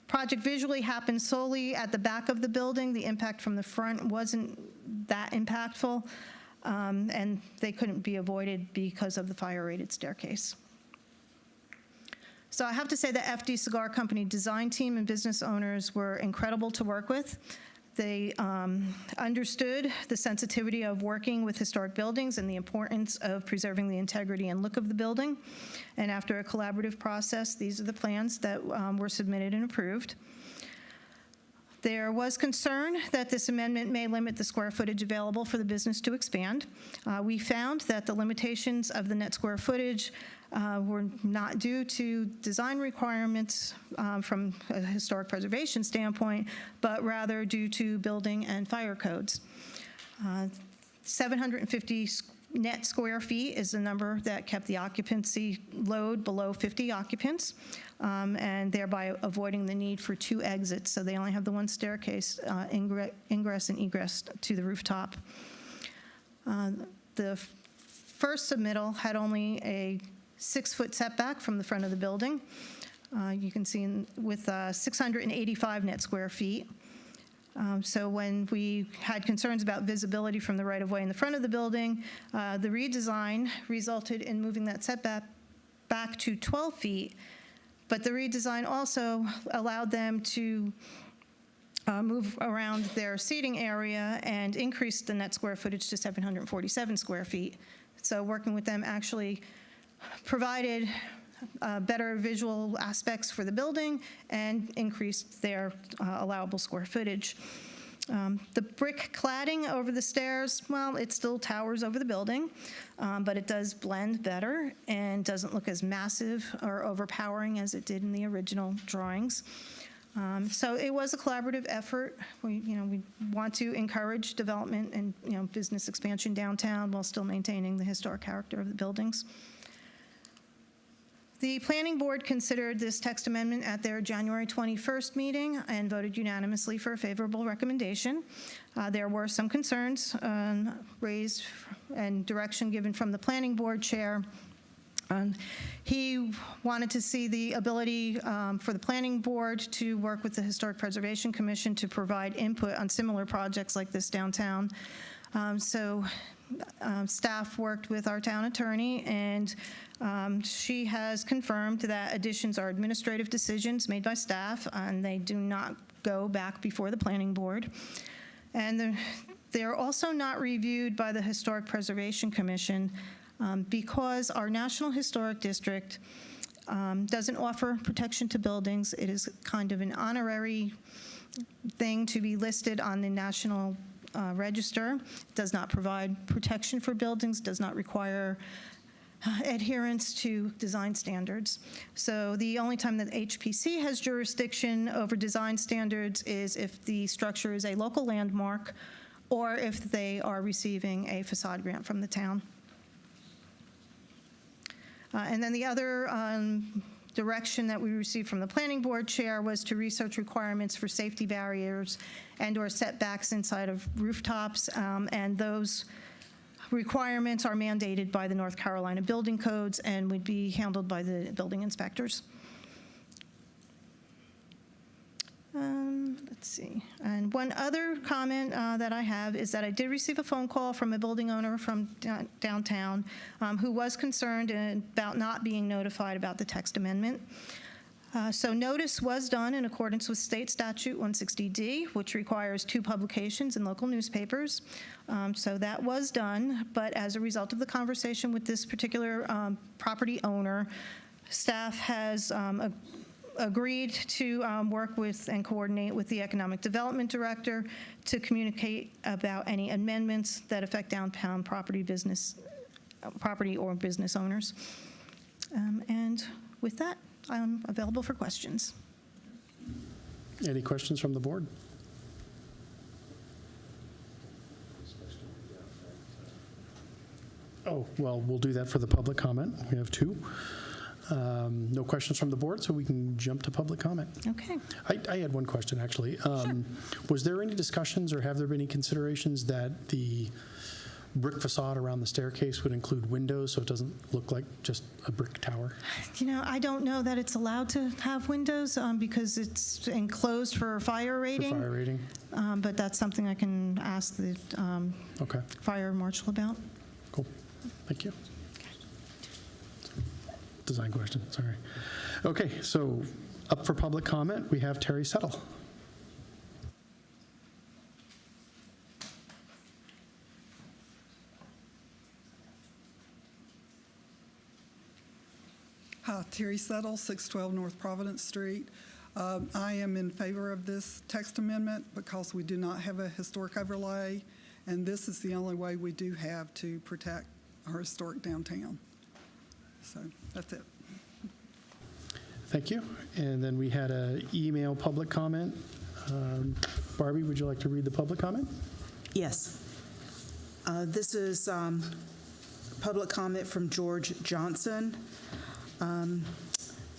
project visually happened solely at the back of the building. The impact from the front wasn't that impactful, and they couldn't be avoided because of the fire-rated staircase. So I have to say the FD Cigar Company design team and business owners were incredible to work with. They understood the sensitivity of working with historic buildings and the importance of preserving the integrity and look of the building. And after a collaborative process, these are the plans that were submitted and approved. There was concern that this amendment may limit the square footage available for the business to expand. We found that the limitations of the net square footage were not due to design requirements from a historic preservation standpoint, but rather due to building and fire codes. 750 net square feet is the number that kept the occupancy load below 50 occupants, and thereby avoiding the need for 2 exits. So they only have the 1 staircase, ingress and egress to the rooftop. The first submittal had only a 6-foot setback from the front of the building. You can see with 685 net square feet. So when we had concerns about visibility from the right-of-way in the front of the building, the redesign resulted in moving that setback back to 12 feet, but the redesign also allowed them to move around their seating area and increase the net square footage to 747 square feet. So working with them actually provided better visual aspects for the building and increased their allowable square footage. The brick cladding over the stairs, well, it still towers over the building, but it does blend better and doesn't look as massive or overpowering as it did in the original drawings. So it was a collaborative effort. We want to encourage development and business expansion downtown while still maintaining the historic character of the buildings. The Planning Board considered this text amendment at their January 21st meeting and voted unanimously for a favorable recommendation. There were some concerns raised and direction given from the Planning Board Chair. He wanted to see the ability for the Planning Board to work with the Historic Preservation Commission to provide input on similar projects like this downtown. Staff worked with our town attorney, and she has confirmed that additions are administrative decisions made by staff, and they do not go back before the Planning Board. And they're also not reviewed by the Historic Preservation Commission because our National Historic District doesn't offer protection to buildings. It is kind of an honorary thing to be listed on the National Register. It does not provide protection for buildings, does not require adherence to design standards. So the only time that HPC has jurisdiction over design standards is if the structure is a local landmark or if they are receiving a facade grant from the town. And then the other direction that we received from the Planning Board Chair was to research requirements for safety barriers and/or setbacks inside of rooftops, and those requirements are mandated by the North Carolina building codes and would be handled by the building inspectors. Let's see. And one other comment that I have is that I did receive a phone call from a building owner from downtown who was concerned about not being notified about the text amendment. So notice was done in accordance with State Statute 160D, which requires 2 publications in local newspapers. So that was done, but as a result of the conversation with this particular property owner, staff has agreed to work with and coordinate with the Economic Development Director to communicate about any amendments that affect downtown property or business owners. And with that, I'm available for questions. Any questions from the board? Oh, well, we'll do that for the public comment. We have two. No questions from the board, so we can jump to public comment. Okay. I had one question, actually. Was there any discussions or have there been any considerations that the brick facade around the staircase would include windows so it doesn't look like just a brick tower? You know, I don't know that it's allowed to have windows because it's enclosed for fire rating. For fire rating? But that's something I can ask the Okay, fire marshal about. cool. Thank you. Design question, sorry. Okay, so up for public comment, we have Terry Settle. Hi, Terry Settle, 612 North Providence Street. I am in favor of this text amendment because we do not have a historic overlay, and this is the only way we do have to protect our historic downtown. So that's it. Thank you. And then we had an email public comment. Barbie, would you like to read the public comment? Yes. This is public comment from George Johnson, and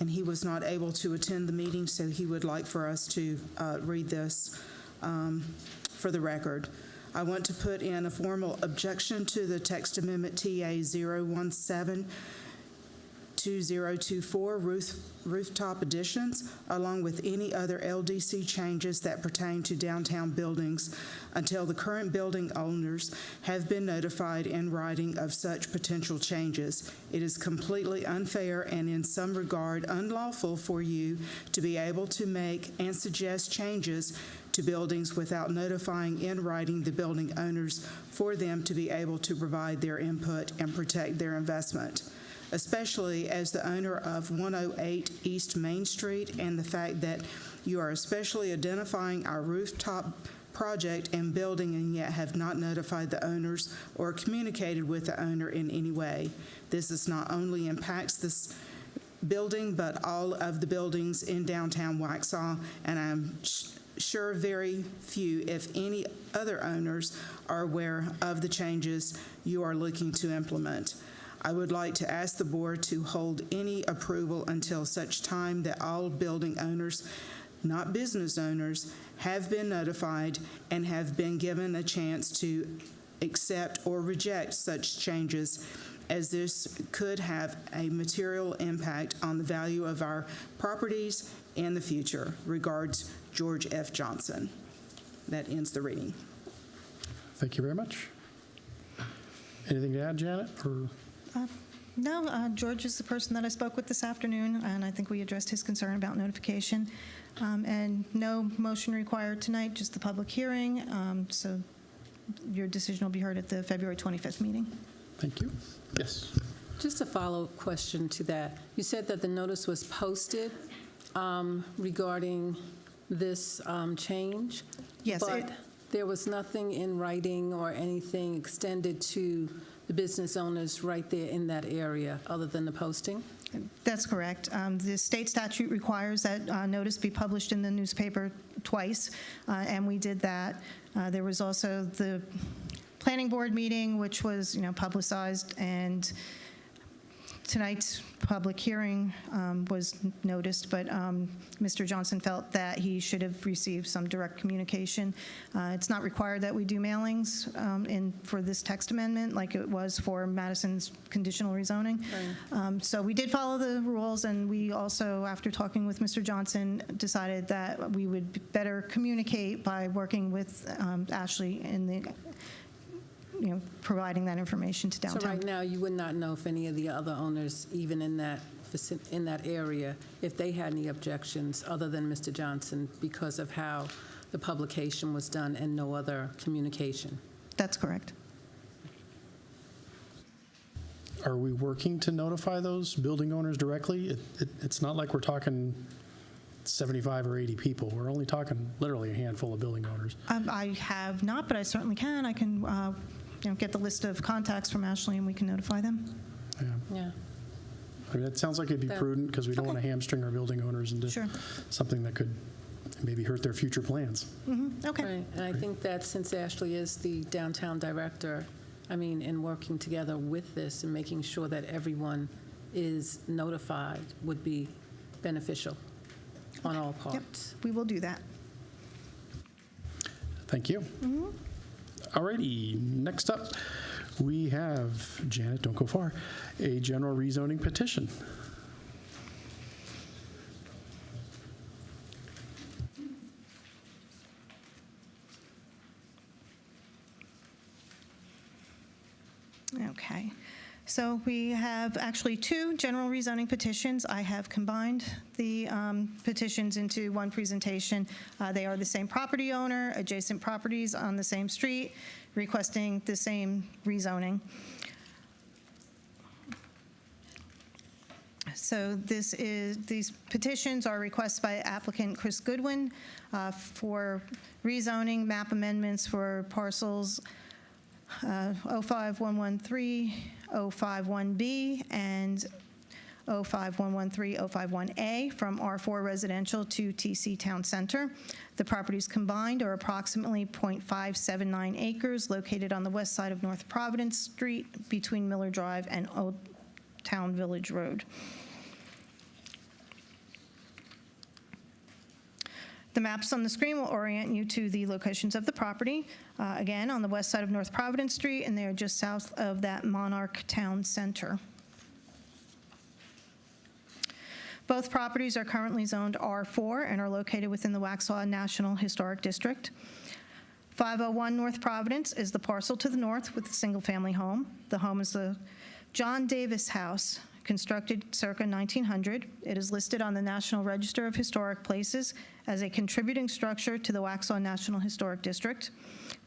he was not able to attend the meeting, so he would like for us to read this for the record. I want to put in a formal objection to the text amendment TA 017-2024 rooftop additions, along with any other LDC changes that pertain to downtown buildings until the current building owners have been notified in writing of such potential changes. It is completely unfair and in some regard unlawful for you to be able to make and suggest changes to buildings without notifying in writing the building owners for them to be able to provide their input and protect their investment, especially as the owner of 108 East Main Street, and the fact that you are especially identifying our rooftop project and building and yet have not notified the owners or communicated with the owner in any way. This is not only impacts this building, but all of the buildings in downtown Waxhaw, and I'm sure very few, if any, other owners are aware of the changes you are looking to implement. I would like to ask the board to hold any approval until such time that all building owners, not business owners, have been notified and have been given a chance to accept or reject such changes, as this could have a material impact on the value of our properties in the future. Regards, George F. Johnson. That ends the reading. Thank you very much. Anything to add, Janet? Or No, George is the person that I spoke with this afternoon, and I think we addressed his concern about notification. And no motion required tonight, just the public hearing. So your decision will be heard at the February 25th meeting. Thank you. Yes. Just a follow-up question to that. You said that the notice was posted regarding this change? Yes. But there was nothing in writing or anything extended to the business owners right there in that area other than the posting? That's correct. The state statute requires that notice be published in the newspaper twice, and we did that. There was also the planning board meeting, which was, publicized, and tonight's public hearing was noticed, but Mr. Johnson felt that he should have received some direct communication. It's not required that we do mailings for this text amendment like it was for Madison's conditional rezoning. Right. So we did follow the rules, and we also, after talking with Mr. Johnson, decided that we would better communicate by working with Ashley in the providing that information to downtown. So right now, you would not know if any of the other owners, even in that area, if they had any objections other than Mr. Johnson because of how the publication was done and no other communication? That's correct. Are we working to notify those building owners directly? It's not like we're talking 75 or 80 people. We're only talking literally a handful of building owners. I have not, but I certainly can. I can get the list of contacts from Ashley, and we can notify them. Yeah. I mean, it sounds like it'd be prudent because we don't want to hamstring our building owners into something that could maybe hurt their future plans. Mm-hmm. Okay. Right. And I think that since Ashley is the downtown director, in working together with this and making sure that everyone is notified would be beneficial on all parts. We will do that. Thank you. All righty, next up, we have, Janet, don't go far, a general rezoning petition. Okay. So we have actually two general rezoning petitions. I have combined the petitions into one presentation. They are the same property owner, adjacent properties on the same street, requesting the same rezoning. So these petitions are requests by applicant Chris Goodwin for rezoning map amendments for parcels 05113, 051B, and 05113, 051A from R4 residential to TC Town Center. The properties combined are approximately 0.579 acres located on the west side of North Providence Street between Miller Drive and Old Town Village Road. The maps on the screen will orient you to the locations of the property, again, on the west side of North Providence Street, and they are just south of that Monarch Town Center. Both properties are currently zoned R4 and are located within the Waxhaw National Historic District. 501 North Providence is the parcel to the north with a single-family home. The home is the John Davis House, constructed circa 1900. It is listed on the National Register of Historic Places as a contributing structure to the Waxhaw National Historic District.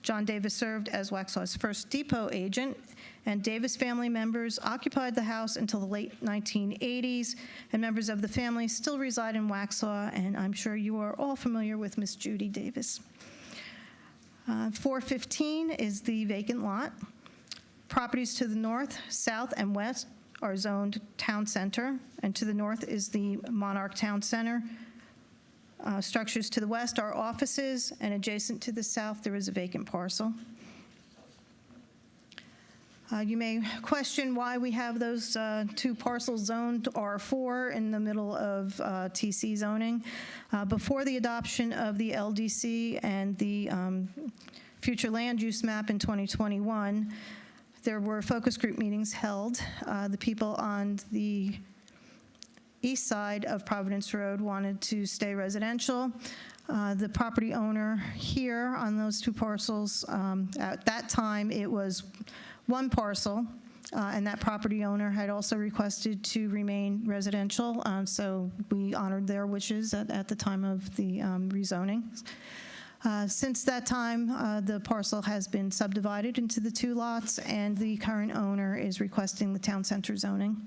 John Davis served as Waxhaw's first depot agent, and Davis family members occupied the house until the late 1980s, and members of the family still reside in Waxhaw, and I'm sure you are all familiar with Miss Judy Davis. 415 is the vacant lot. Properties to the north, south, and west are zoned Town Center, and to the north is the Monarch Town Center. Structures to the west are offices, and adjacent to the south, there is a vacant parcel. You may question why we have those two parcels zoned R4 in the middle of TC zoning. Before the adoption of the LDC and the future land use map in 2021, there were focus group meetings held. The people on the east side of Providence Road wanted to stay residential. The property owner here on those two parcels, at that time it was one parcel, and that property owner had also requested to remain residential, so we honored their wishes at the time of the rezoning. Since that time, the parcel has been subdivided into the two lots, and the current owner is requesting the town center zoning.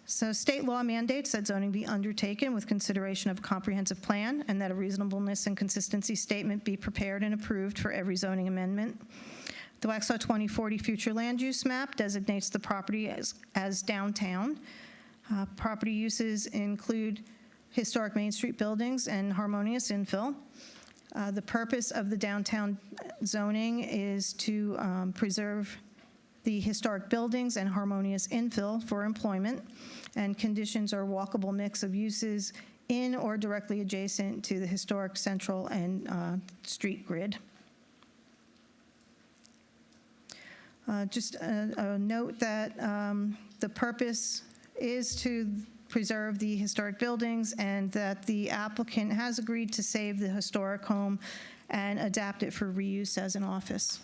So state law mandates that zoning be undertaken with consideration of a comprehensive plan, and that a reasonableness and consistency statement be prepared and approved for every zoning amendment. The Waxhaw 2040 future land use map designates the property as downtown. Property uses include historic Main Street buildings and harmonious infill. The purpose of the downtown zoning is to preserve the historic buildings and harmonious infill for employment, and conditions are walkable mix of uses in or directly adjacent to the historic central and street grid. Just a note that the purpose is to preserve the historic buildings, and that the applicant has agreed to save the historic home and adapt it for reuse as an office.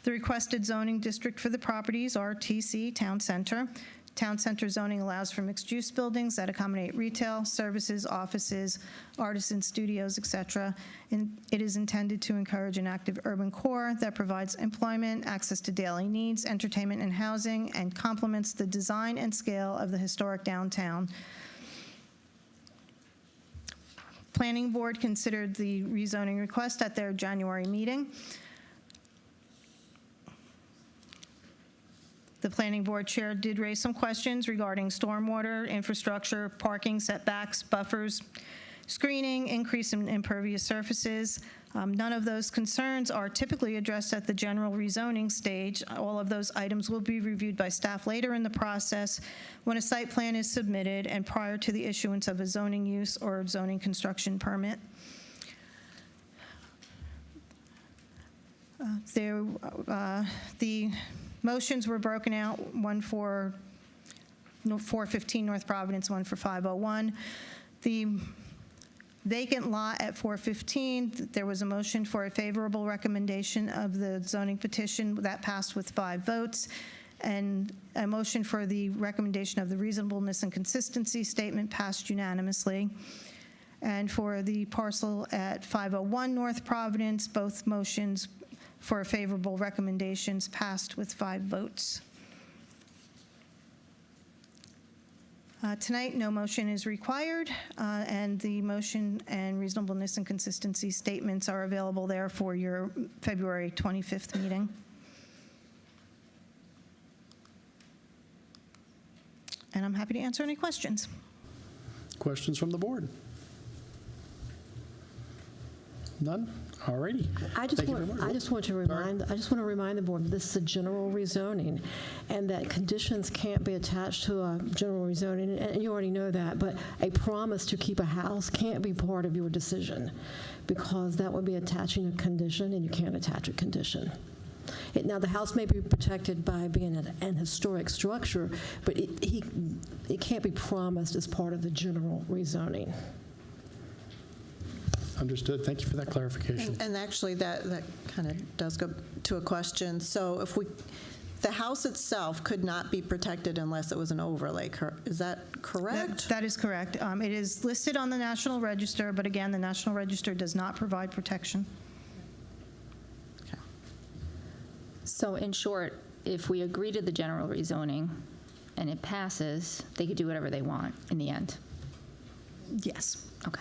The requested zoning district for the properties are TC, Town Center. Town Center zoning allows for mixed-use buildings that accommodate retail, services, offices, artisan studios, etc. And it is intended to encourage an active urban core that provides employment, access to daily needs, entertainment, and housing, and complements the design and scale of the historic downtown. Planning Board considered the rezoning request at their January meeting. The Planning Board Chair did raise some questions regarding stormwater, infrastructure, parking setbacks, buffers, screening, increase in impervious surfaces. None of those concerns are typically addressed at the general rezoning stage. All of those items will be reviewed by staff later in the process when a site plan is submitted and prior to the issuance of a zoning use or zoning construction permit. The motions were broken out, one for 415 North Providence, one for 501. The vacant lot at 415, there was a motion for a favorable recommendation of the zoning petition. That passed with 5 votes. And a motion for the recommendation of the reasonableness and consistency statement passed unanimously. And for the parcel at 501 North Providence, both motions for favorable recommendations passed with 5 votes. Tonight, no motion is required, and the motion and reasonableness and consistency statements are available there for your February 25th meeting. And I'm happy to answer any questions. Questions from the board? None? All righty. I just want to remind the board that this is a general rezoning, and that conditions can't be attached to a general rezoning, and you already know that, but a promise to keep a house can't be part of your decision, because that would be attaching a condition, and you can't attach a condition. Now, the house may be protected by being an historic structure, but it can't be promised as part of the general rezoning. Understood. Thank you for that clarification. And actually, that kind of does go to a question. So if the house itself could not be protected unless it was an overlay, is that correct? That is correct. It is listed on the National Register, but again, the National Register does not provide protection. Okay. So in short, if we agree to the general rezoning and it passes, they could do whatever they want in the end? Yes. Okay.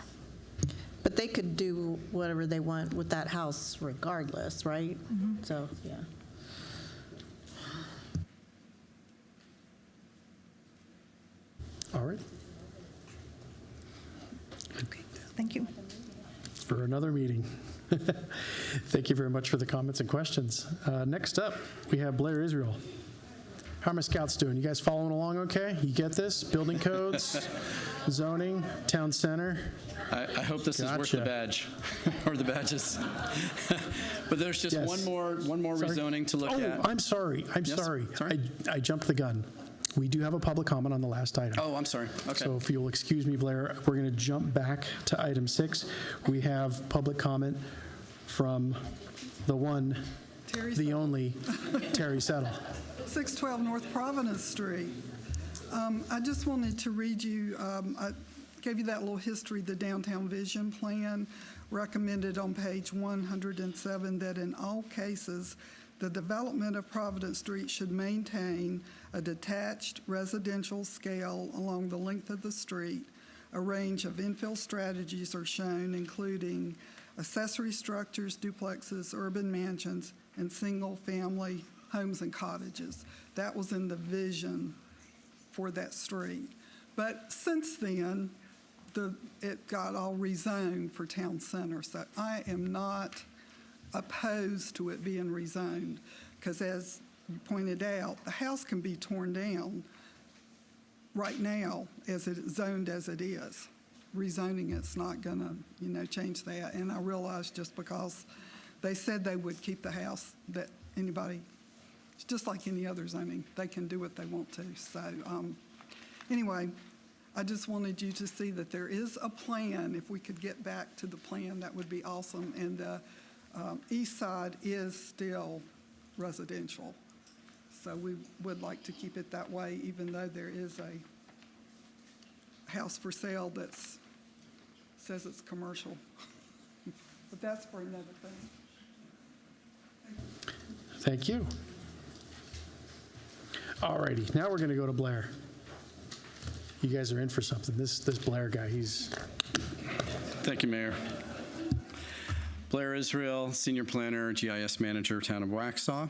But they could do whatever they want with that house regardless, right? Mm-hmm. So, yeah. All right. Okay. Thank you. For another meeting. Thank you very much for the comments and questions. Next up, we have Blair Israel. How are my scouts doing? You guys following along okay? You get this? Building codes, zoning, town center? I hope this is worth the badge, or the badges. But there's just one more rezoning to look at. I'm sorry. Sorry. I jumped the gun. We do have a public comment on the last item. Oh, I'm sorry. Okay. So if you'll excuse me, Blair, we're going to jump back to item 6. We have public comment from the one, the only, Terry Settle. 612 North Providence Street. I just wanted to read you, I gave you that little history, the Downtown Vision Plan recommended on page 107 that in all cases, the development of Providence Street should maintain a detached residential scale along the length of the street. A range of infill strategies are shown, including accessory structures, duplexes, urban mansions, and single-family homes and cottages. That was in the vision for that street. But since then, it got all rezoned for town center. So I am not opposed to it being rezoned, because as you pointed out, the house can be torn down right now as it is zoned as it is. Rezoning it's not going to, change that. And I realize just because they said they would keep the house, that anybody, it's just like any other zoning, they can do what they want to. So anyway, I just wanted you to see that there is a plan. If we could get back to the plan, that would be awesome. And the east side is still residential. So we would like to keep it that way, even though there is a house for sale that says it's commercial. But that's for another thing. Thank you. All righty, now we're going to go to Blair. You guys are in for something. This Blair guy, he's... Thank you, Mayor. Blair Israel, Senior Planner, GIS Manager, Town of Waxhaw.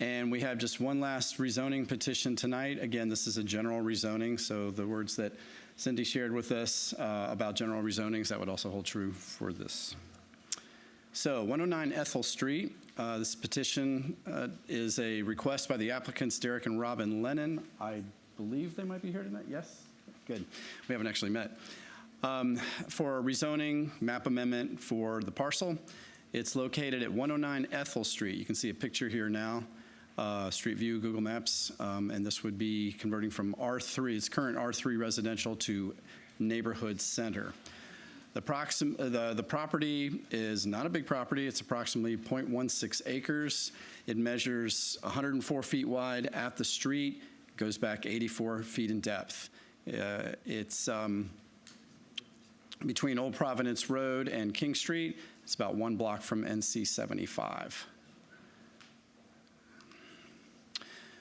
And we have just one last rezoning petition tonight. Again, this is a general rezoning, so the words that Cindy shared with us about general rezonings, that would also hold true for this. So 109 Ethel Street, this petition is a request by the applicants Derek and Robin Lennon. I believe they might be here tonight. Yes? Good. We haven't actually met. For a rezoning map amendment for the parcel. It's located at 109 Ethel Street. You can see a picture here now, Street View, Google Maps, and this would be converting from R3, its current R3 residential to neighborhood center. The property is not a big property. It's approximately 0.16 acres. It measures 104 feet wide at the street, goes back 84 feet in depth. It's between Old Providence Road and King Street. It's about 1 block from NC 75.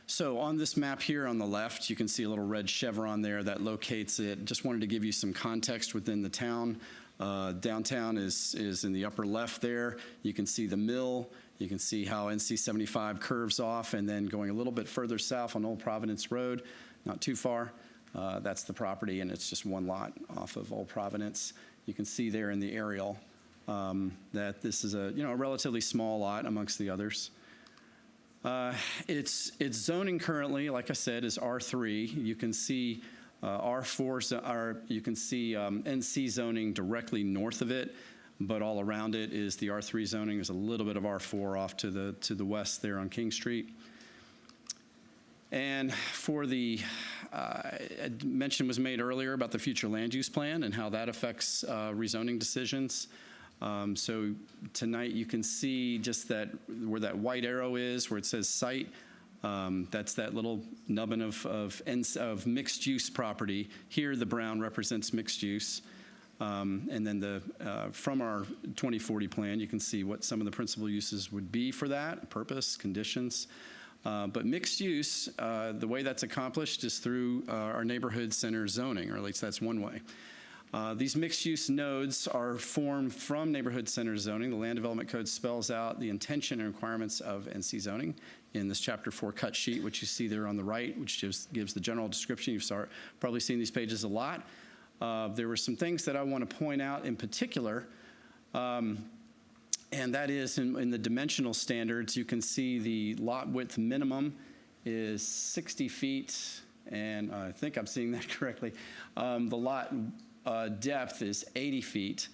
So on this map here on the left, you can see a little red chevron there that locates it. Just wanted to give you some context within the town. Downtown is in the upper left there. You can see the mill. You can see how NC 75 curves off, and then going a little bit further south on Old Providence Road, not too far. That's the property, and it's just one lot off of Old Providence. You can see there in the aerial that this is a relatively small lot amongst the others. Its zoning currently, like I said, is R3. You can see R4. You can see NC zoning directly north of it, but all around it is the R3 zoning. There's a little bit of R4 off to the west there on King Street. And for the mention was made earlier about the future land use plan and how that affects rezoning decisions. So tonight you can see just that where that white arrow is, where it says site. That's that little nubbin of mixed use property. Here the brown represents mixed use. And then from our 2040 plan, you can see what some of the principal uses would be for that, purpose, conditions. But mixed use, the way that's accomplished is through our neighborhood center zoning, or at least that's one way. These mixed-use nodes are formed from neighborhood center zoning. The Land Development Code spells out the intention and requirements of NC zoning in this Chapter 4 cut sheet, which you see there on the right, which gives the general description. You've probably seen these pages a lot. There were some things that I want to point out in particular, and that is in the dimensional standards, you can see the lot width minimum is 60 feet, and I think I'm seeing that correctly. The lot depth is 80 feet.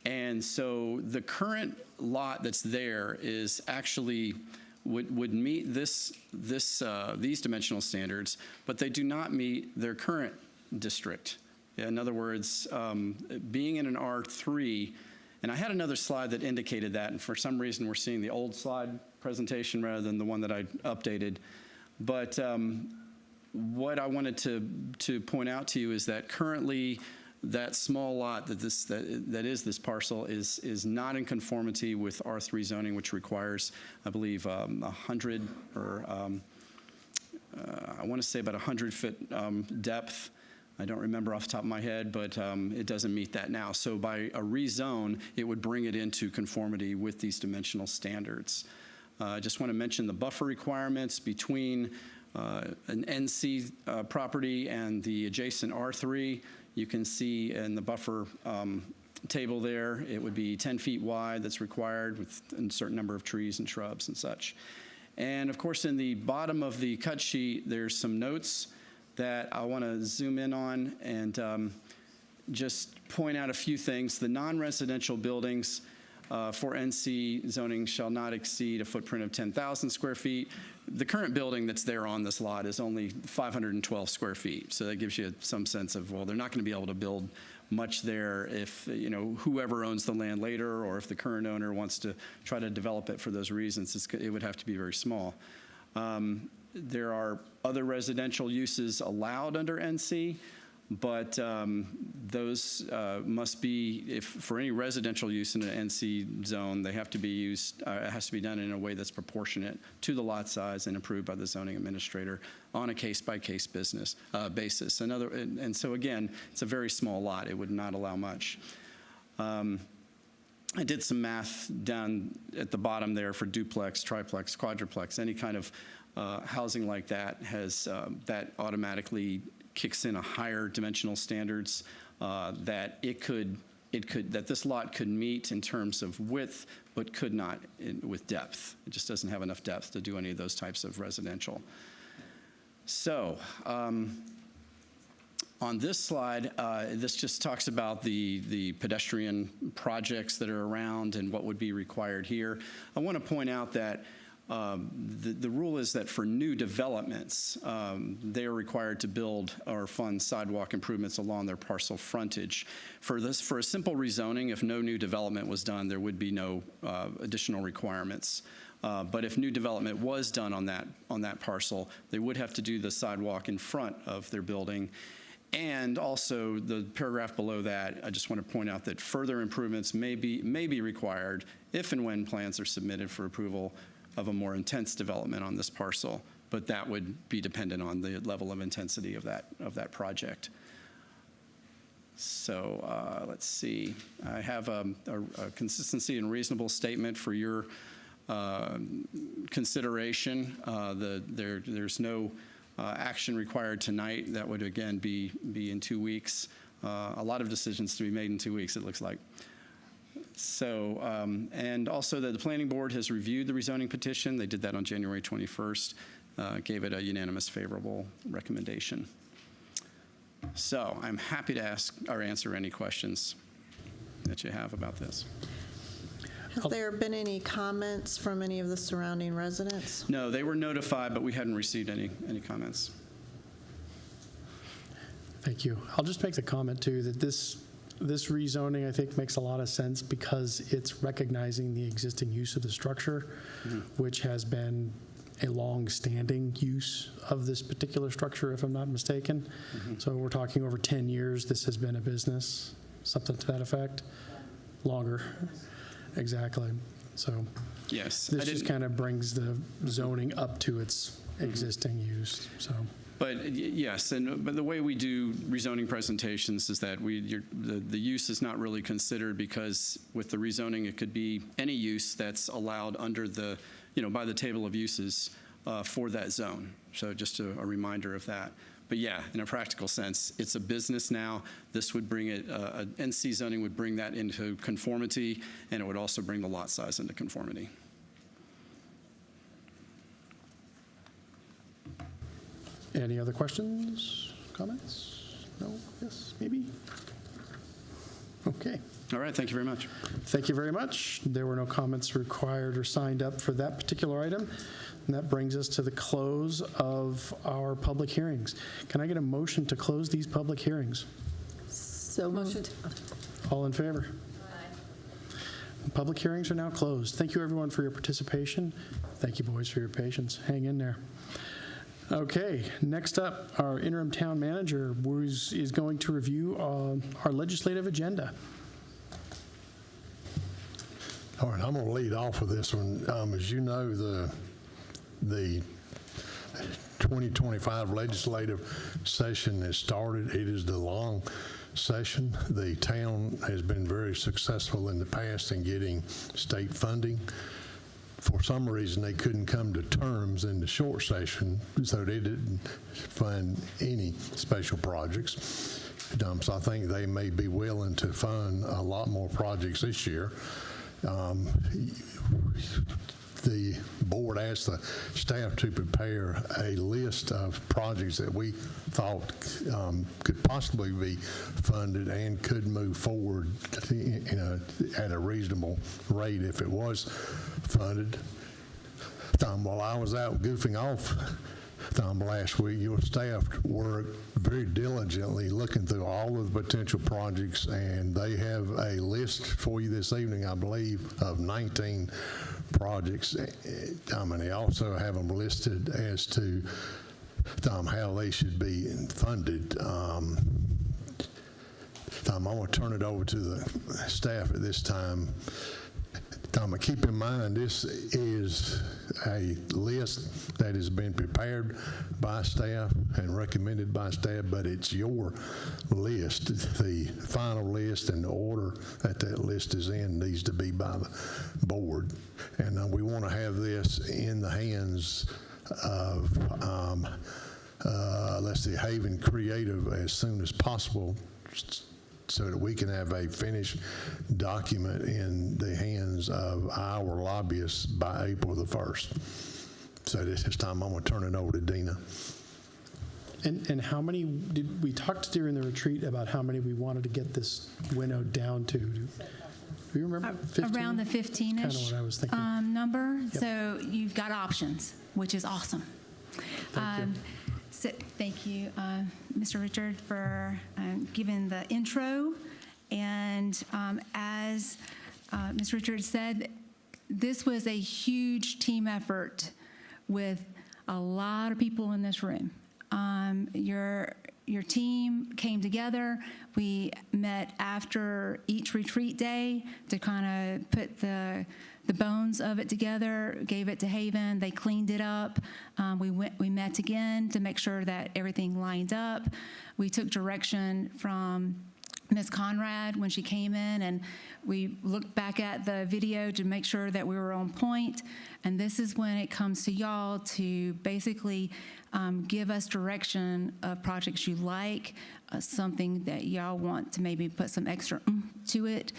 And so the current lot that's there is actually would meet these dimensional standards, but they do not meet their current district. In other words, being in an R3, and I had another slide that indicated that, and for some reason we're seeing the old slide presentation rather than the one that I updated. But what I wanted to point out to you is that currently that small lot that is this parcel is not in conformity with R3 zoning, which requires, I believe, 100 or I want to say about 100-foot depth. I don't remember off the top of my head, but it doesn't meet that now. So by a rezone, it would bring it into conformity with these dimensional standards. I just want to mention the buffer requirements between an NC property and the adjacent R3. You can see in the buffer table there, it would be 10 feet wide that's required with a certain number of trees and shrubs and such. And of course, in the bottom of the cut sheet, there's some notes that I want to zoom in on and just point out a few things. The non-residential buildings for NC zoning shall not exceed a footprint of 10,000 square feet. The current building that's there on this lot is only 512 square feet. So that gives you some sense of, well, they're not going to be able to build much there if, whoever owns the land later, or if the current owner wants to try to develop it for those reasons, it would have to be very small. There are other residential uses allowed under NC, but those must be, for any residential use in an NC zone, they have to be used, it has to be done in a way that's proportionate to the lot size and approved by the zoning administrator on a case-by-case basis. And so again, it's a very small lot. It would not allow much. I did some math down at the bottom there for duplex, triplex, quadruplex, any kind of housing like that has that automatically kicks in a higher dimensional standards that that this lot could meet in terms of width, but could not with depth. It just doesn't have enough depth to do any of those types of residential. So on this slide, this just talks about the pedestrian projects that are around and what would be required here. I want to point out that the rule is that for new developments, they are required to build or fund sidewalk improvements along their parcel frontage. For a simple rezoning, if no new development was done, there would be no additional requirements. But if new development was done on that parcel, they would have to do the sidewalk in front of their building. And also the paragraph below that, I just want to point out that further improvements may be required if and when plans are submitted for approval of a more intense development on this parcel, but that would be dependent on the level of intensity of that project. So let's see. I have a consistency and reasonable statement for your consideration. There's no action required tonight. That would again be in 2 weeks. A lot of decisions to be made in 2 weeks, it looks like. So, and also that the planning board has reviewed the rezoning petition. They did that on January 21st, gave it a unanimous favorable recommendation. So I'm happy to ask or answer any questions that you have about this. Has there been any comments from any of the surrounding residents? No, they were notified, but we hadn't received any comments. Thank you. I'll just make the comment too that this rezoning, I think, makes a lot of sense because it's recognizing the existing use of the structure, which has been a long-standing use of this particular structure, if I'm not mistaken. So we're talking over 10 years, this has been a business, something to that effect. Longer, exactly. So yes, this just kind of brings the zoning up to its existing use. So. But yes, but the way we do rezoning presentations is that the use is not really considered because with the rezoning it could be any use that's allowed under the, by the table of uses for that zone. So just a reminder of that. But yeah, in a practical sense, it's a business now. This would bring it, NC zoning would bring that into conformity, and it would also bring the lot size into conformity. Any other questions, comments? No? Yes? Maybe? Okay. All right. Thank you very much. Thank you very much. There were no comments required or signed up for that particular item. And that brings us to the close of our public hearings. Can I get a motion to close these public hearings? So moved. All in favor? Aye. Public hearings are now closed. Thank you, everyone, for your participation. Thank you, boys, for your patience. Hang in there. Okay, next up, our interim town manager is going to review our legislative agenda. All right, I'm going to lead off with this one. As you know, the 2025 legislative session has started. It is the long session. The town has been very successful in the past in getting state funding. For some reason, they couldn't come to terms in the short session, so they didn't fund any special projects. So I think they may be willing to fund a lot more projects this year. The board asked the staff to prepare a list of projects that we thought could possibly be funded and could move forward at a reasonable rate if it was funded. While I was out goofing off last week, your staff worked very diligently looking through all of the potential projects, and they have a list for you this evening, I believe, of 19 projects. And they also have them listed as to how they should be funded. I'm going to turn it over to the staff at this time Keep in mind, this is a list that has been prepared by staff and recommended by staff, but it's your list. The final list and the order that list is in needs to be by the board. And we want to have this in the hands of, let's say, Haven Creative as soon as possible, so that we can have a finished document in the hands of our lobbyists by April the 1st. So at this time, I'm going to turn it over to Dina. And how many, did we talked during the retreat about how many we wanted to get this winnowed down to? Do you remember? 15? Around the 15-ish Kind of what I was thinking. number. Yep. So you've got options, which is awesome. Thank you. So thank you, Mr. Richard, for giving the intro. And as Mr. Richard said, this was a huge team effort with a lot of people in this room. Your team came together. We met after each retreat day to kind of put the bones of it together, gave it to Haven. They cleaned it up. We met again to make sure that everything lined up. We took direction from Ms. Conrad when she came in, and we looked back at the video to make sure that we were on point. And this is when it comes to y'all to basically give us direction of projects you like, something that y'all want to maybe put some extra to it,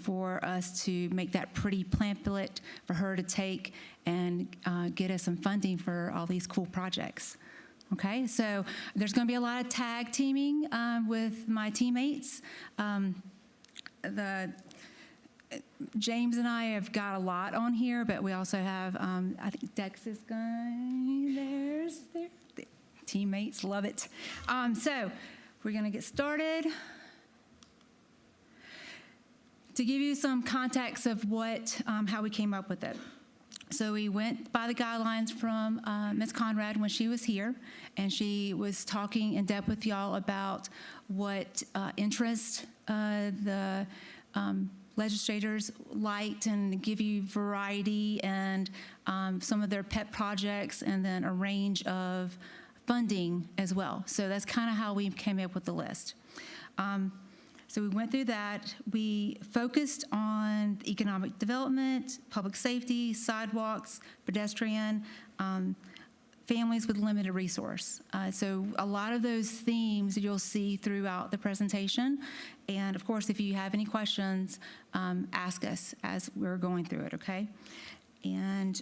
for us to make that pretty pamphlet for her to take and get us some funding for all these cool projects. Okay, so there's going to be a lot of tag teaming with my teammates. James and I have got a lot on here, but we also have, I think Dex is going, there's their teammates, love it. So we're going to get started. To give you some context of what, how we came up with it. So we went by the guidelines from Ms. Conrad when she was here, and she was talking in depth with y'all about what interest the legislators liked, and give you variety and some of their pet projects, and then a range of funding as well. So that's kind of how we came up with the list. So we went through that. We focused on economic development, public safety, sidewalks, pedestrian, families with limited resource. So a lot of those themes you'll see throughout the presentation. And of course, if you have any questions, ask us as we're going through it, okay? And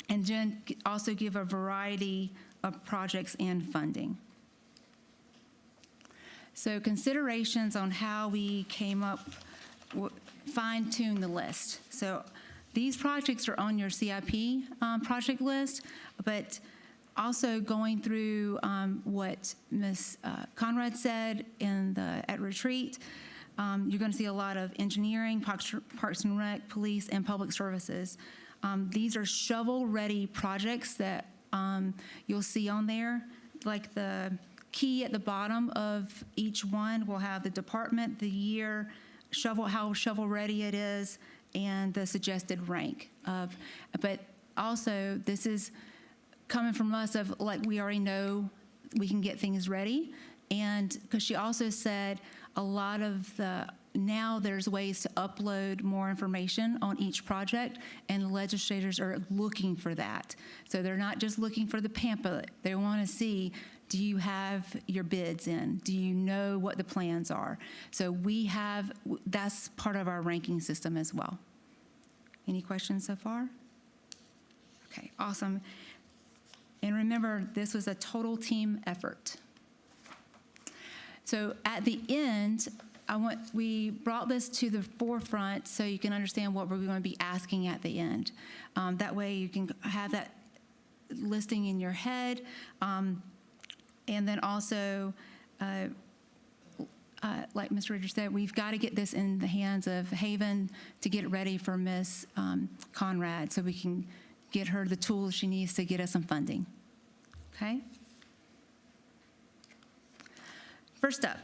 then also give a variety of projects and funding. So considerations on how we came up, fine-tune the list. So these projects are on your CIP project list, but also going through what Ms. Conrad said at retreat, you're going to see a lot of engineering, Parks and Rec, police, and public services. These are shovel-ready projects that you'll see on there, like the key at the bottom of each one will have the department, the year, how shovel-ready it is, and the suggested rank of. But also, this is coming from us of like we already know we can get things ready, and because she also said a lot of now there's ways to upload more information on each project, and the legislators are looking for that. So they're not just looking for the pamphlet. They want to see, do you have your bids in? Do you know what the plans are? So that's part of our ranking system as well. Any questions so far? Okay, awesome. And remember, this was a total team effort. So at the end, we brought this to the forefront so you can understand what we're going to be asking at the end. That way you can have that listing in your head. And then also, like Mr. Richard said, we've got to get this in the hands of Haven to get it ready for Ms. Conrad so we can get her the tools she needs to get us some funding. Okay? First up,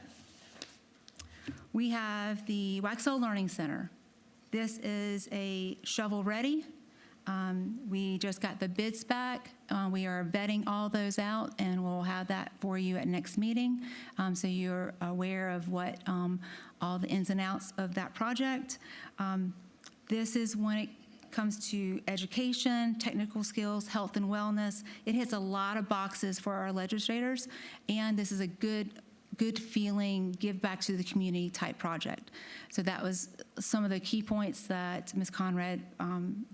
we have the Waxhaw Learning Center. This is a shovel-ready. We just got the bids back. We are vetting all those out, and we'll have that for you at next meeting, so you're aware of what all the ins and outs of that project. This is when it comes to education, technical skills, health and wellness. It hits a lot of boxes for our legislators, and this is a good feeling, give back to the community type project. So that was some of the key points that Ms. Conrad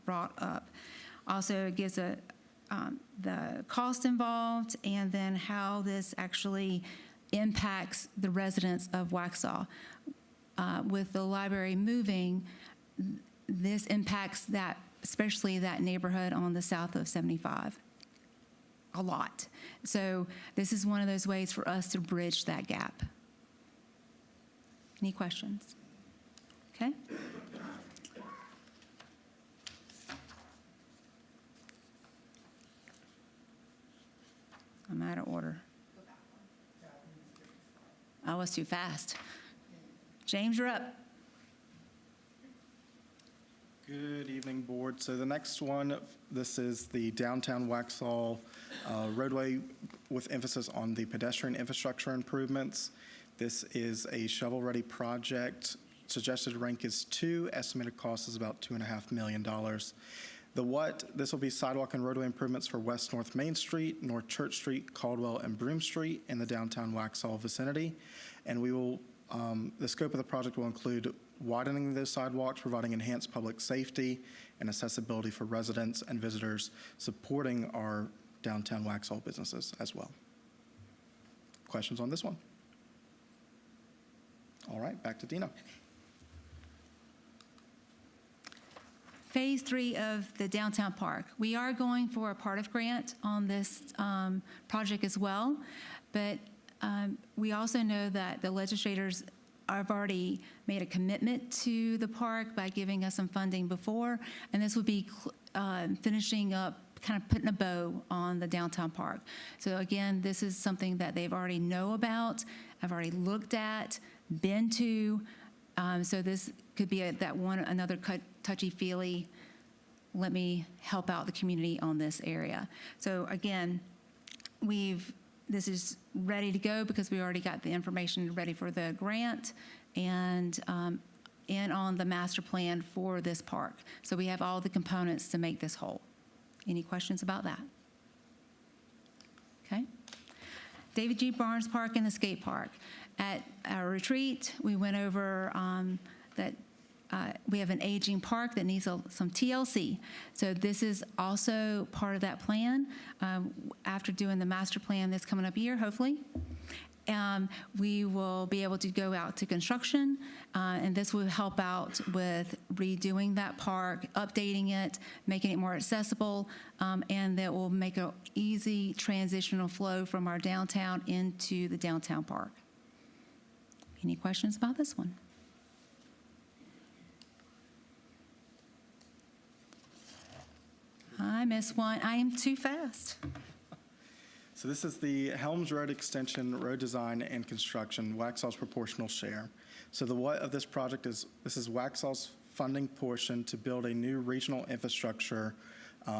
brought up. Also, it gives the cost involved, and then how this actually impacts the residents of Waxhaw. With the library moving, this impacts that, especially that neighborhood on the south of 75. A lot. So this is one of those ways for us to bridge that gap. Any questions? Okay. I'm out of order. I was too fast. James, you're up. Good evening, Board. So the next one, this is the downtown Waxhaw roadway with emphasis on the pedestrian infrastructure improvements. This is a shovel-ready project. Suggested rank is 2. Estimated cost is about $2.5 million. The what, this will be sidewalk and roadway improvements for West North Main Street, North Church Street, Caldwell, and Broome Street in the downtown Waxhaw vicinity. And we will, the scope of the project will include widening those sidewalks, providing enhanced public safety and accessibility for residents and visitors, supporting our downtown Waxhaw businesses as well. Questions on this one? All right, back to Dina. Phase 3 of the downtown park. We are going for a part of grant on this project as well, but we also know that the legislators have already made a commitment to the park by giving us some funding before, and this would be finishing up, kind of putting a bow on the downtown park. So again, this is something that they've already know about, I've already looked at, been to, so this could be another touchy-feely, let me help out the community on this area. So again, this is ready to go because we already got the information ready for the grant and on the master plan for this park. So we have all the components to make this whole. Any questions about that? Okay. David G. Barnes Park and the skate park. At our retreat, we went over that we have an aging park that needs some TLC. So this is also part of that plan. After doing the master plan this coming up year, hopefully, we will be able to go out to construction, and this will help out with redoing that park, updating it, making it more accessible, and that will make an easy transitional flow from our downtown into the downtown park. Any questions about this one? I missed one. I am too fast. So this is the Helms Road Extension, Road Design and Construction, Waxhaw's proportional share. So the what of this project is, this is Waxhaw's funding portion to build a new regional infrastructure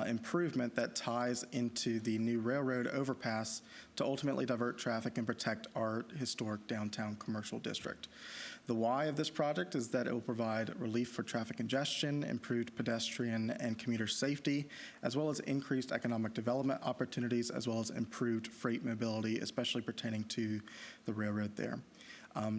improvement that ties into the new railroad overpass to ultimately divert traffic and protect our historic downtown commercial district. The why of this project is that it will provide relief for traffic congestion, improved pedestrian and commuter safety, as well as increased economic development opportunities, as well as improved freight mobility, especially pertaining to the railroad there.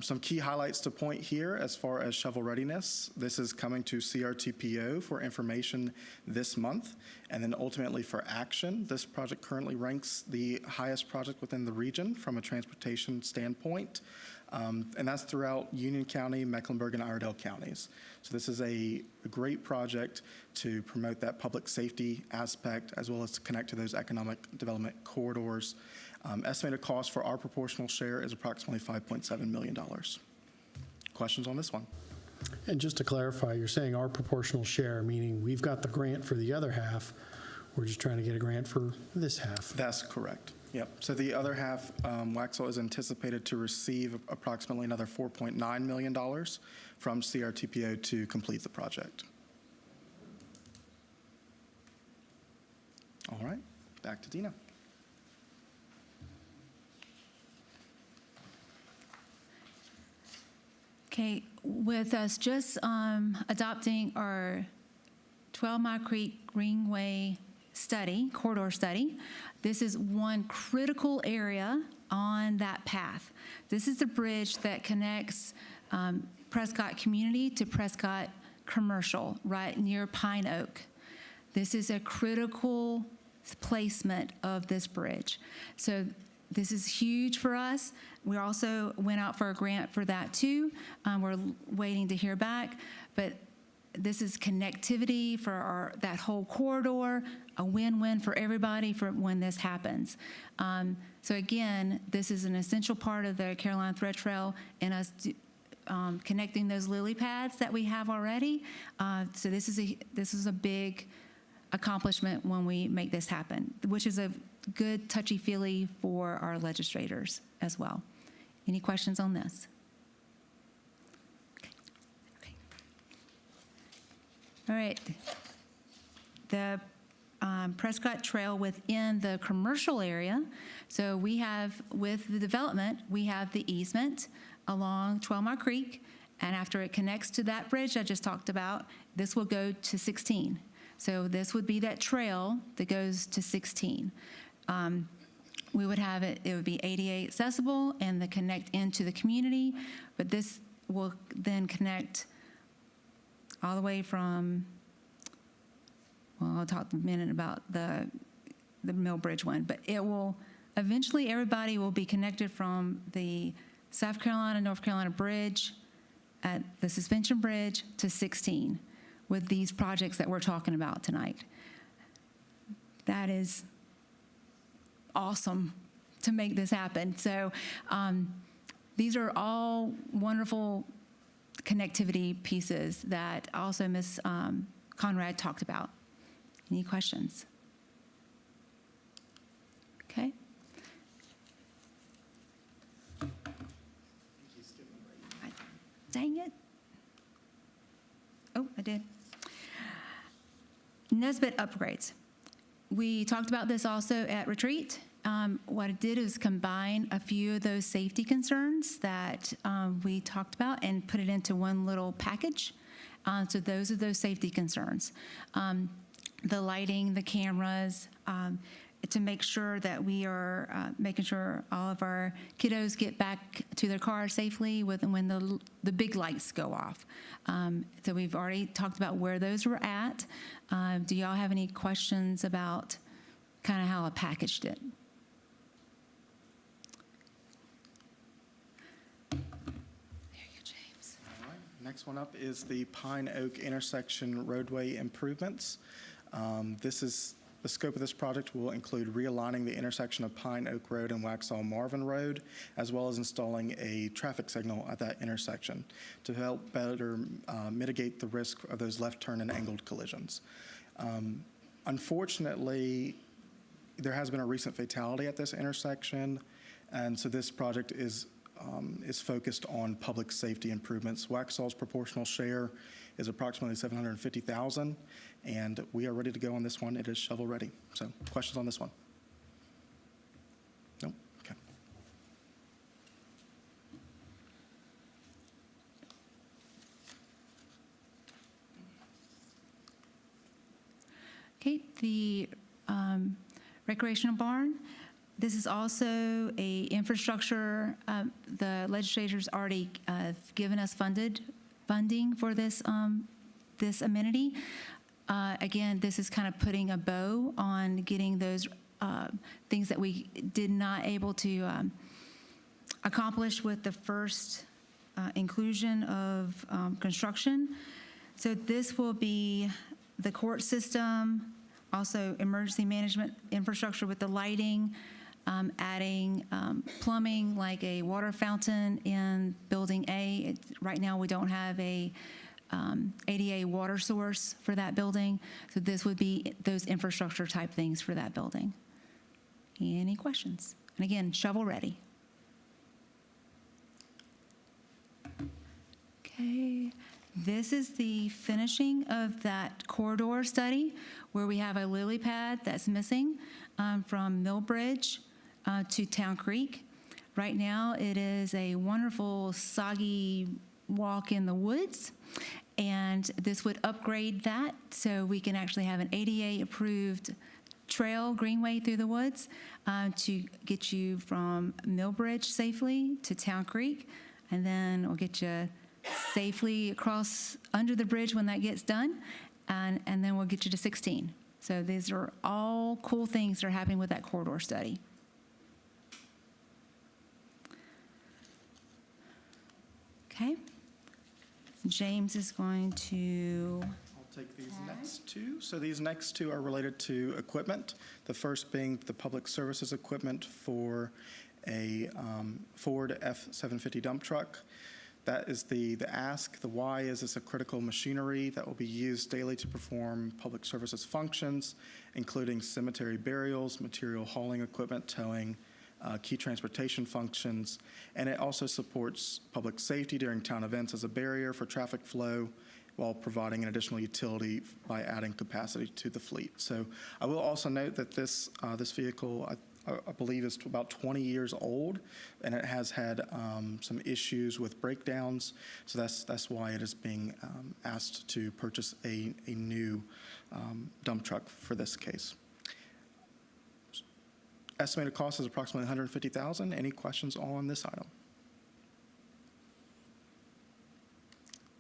Some key highlights to point here as far as shovel readiness. This is coming to CRTPO for information this month, and then ultimately for action. This project currently ranks the highest project within the region from a transportation standpoint, and that's throughout Union County, Mecklenburg, and Iredell counties. So this is a great project to promote that public safety aspect as well as to connect to those economic development corridors. Estimated cost for our proportional share is approximately $5.7 million. Questions on this one? And just to clarify, you're saying our proportional share, meaning we've got the grant for the other half, we're just trying to get a grant for this half. That's correct. Yep. So the other half, Waxhaw is anticipated to receive approximately another $4.9 million from CRTPO to complete the project. All right, back to Dina. Okay, with us just adopting our 12 Mile Creek Greenway study, corridor study, this is one critical area on that path. This is the bridge that connects Prescott Community to Prescott Commercial, right near Pine Oak. This is a critical placement of this bridge. So this is huge for us. We also went out for a grant for that too. We're waiting to hear back, but this is connectivity for that whole corridor, a win-win for everybody for when this happens. So again, this is an essential part of the Carolina Thread Trail and us connecting those lily pads that we have already. So this is a big accomplishment when we make this happen, which is a good touchy-feely for our legislators as well. Any questions on this? Okay. All right. The Prescott Trail within the commercial area. So we have, with the development, we have the easement along 12 Mile Creek, and after it connects to that bridge I just talked about, this will go to 16. So this would be that trail that goes to 16. We would have it would be ADA accessible and the connect into the community, but this will then connect all the way from, well, I'll talk in a minute about the Mill Bridge one, but it will, eventually everybody will be connected from the South Carolina, North Carolina Bridge at the Suspension Bridge to 16 with these projects that we're talking about tonight. That is awesome to make this happen. So these are all wonderful connectivity pieces that also Ms. Conrad talked about. Any questions? Okay. Dang it. Oh, I did. Nesbit upgrades. We talked about this also at retreat. What it did is combine a few of those safety concerns that we talked about and put it into one little package. So those are those safety concerns. The lighting, the cameras, to make sure that we are making sure all of our kiddos get back to their car safely when the big lights go off. So we've already talked about where those were at. Do y'all have any questions about kind of how I packaged it? There you go, James. All right. Next one up is the Pine Oak intersection roadway improvements. The scope of this project will include realigning the intersection of Pine Oak Road and Waxhaw Marvin Road, as well as installing a traffic signal at that intersection to help better mitigate the risk of those left turn and angled collisions. Unfortunately, there has been a recent fatality at this intersection, and so this project is focused on public safety improvements. Waxhaw's proportional share is approximately $750,000, and we are ready to go on this one. It is shovel ready. So, questions on this one? Nope. Okay. Okay, the recreational barn. This is also a infrastructure. The legislators already given us funding for this this amenity. Again, this is kind of putting a bow on getting those things that we did not able to accomplish with the first inclusion of construction. So this will be the court system, also emergency management infrastructure with the lighting, adding plumbing like a water fountain in Building A. Right now we don't have a ADA water source for that building, so this would be those infrastructure type things for that building. Any questions? And again, shovel ready. Okay, this is the finishing of that corridor study where we have a lily pad that's missing from Millbridge to Town Creek. Right now, it is a wonderful soggy walk in the woods, and this would upgrade that so we can actually have an ADA-approved trail, greenway through the woods to get you from Millbridge safely to Town Creek, and then we'll get you safely across under the bridge when that gets done, and then we'll get you to 16. So these are all cool things that are happening with that corridor study. Okay. James is going to... I'll take these next two. So these next two are related to equipment. The first being the public services equipment for a Ford F-750 dump truck. That is the ask. The why is it's a critical machinery that will be used daily to perform public services functions, including cemetery burials, material hauling equipment, towing, key transportation functions, and it also supports public safety during town events as a barrier for traffic flow while providing an additional utility by adding capacity to the fleet. So I will also note that this vehicle, I believe, is about 20 years old, and it has had some issues with breakdowns. So that's why it is being asked to purchase a new dump truck for this case. Estimated cost is approximately $150,000. Any questions on this item?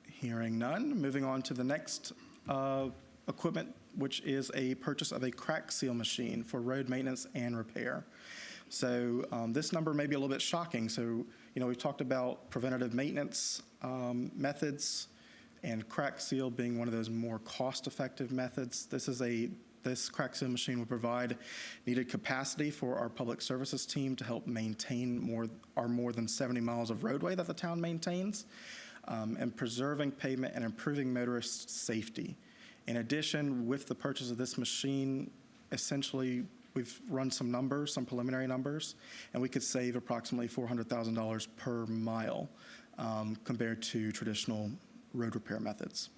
Hearing none, moving on to the next equipment, which is a purchase of a crack seal machine for road maintenance and repair. So this number may be a little bit shocking. So, we've talked about preventative maintenance methods and crack seal being one of those more cost-effective methods. This crack seal machine will provide needed capacity for our public services team to help maintain more than 70 miles of roadway that the town maintains, and preserving pavement and improving motorist safety. In addition, with the purchase of this machine, essentially we've run some numbers, some preliminary numbers, and we could save approximately $400,000 per mile compared to traditional road repair methods.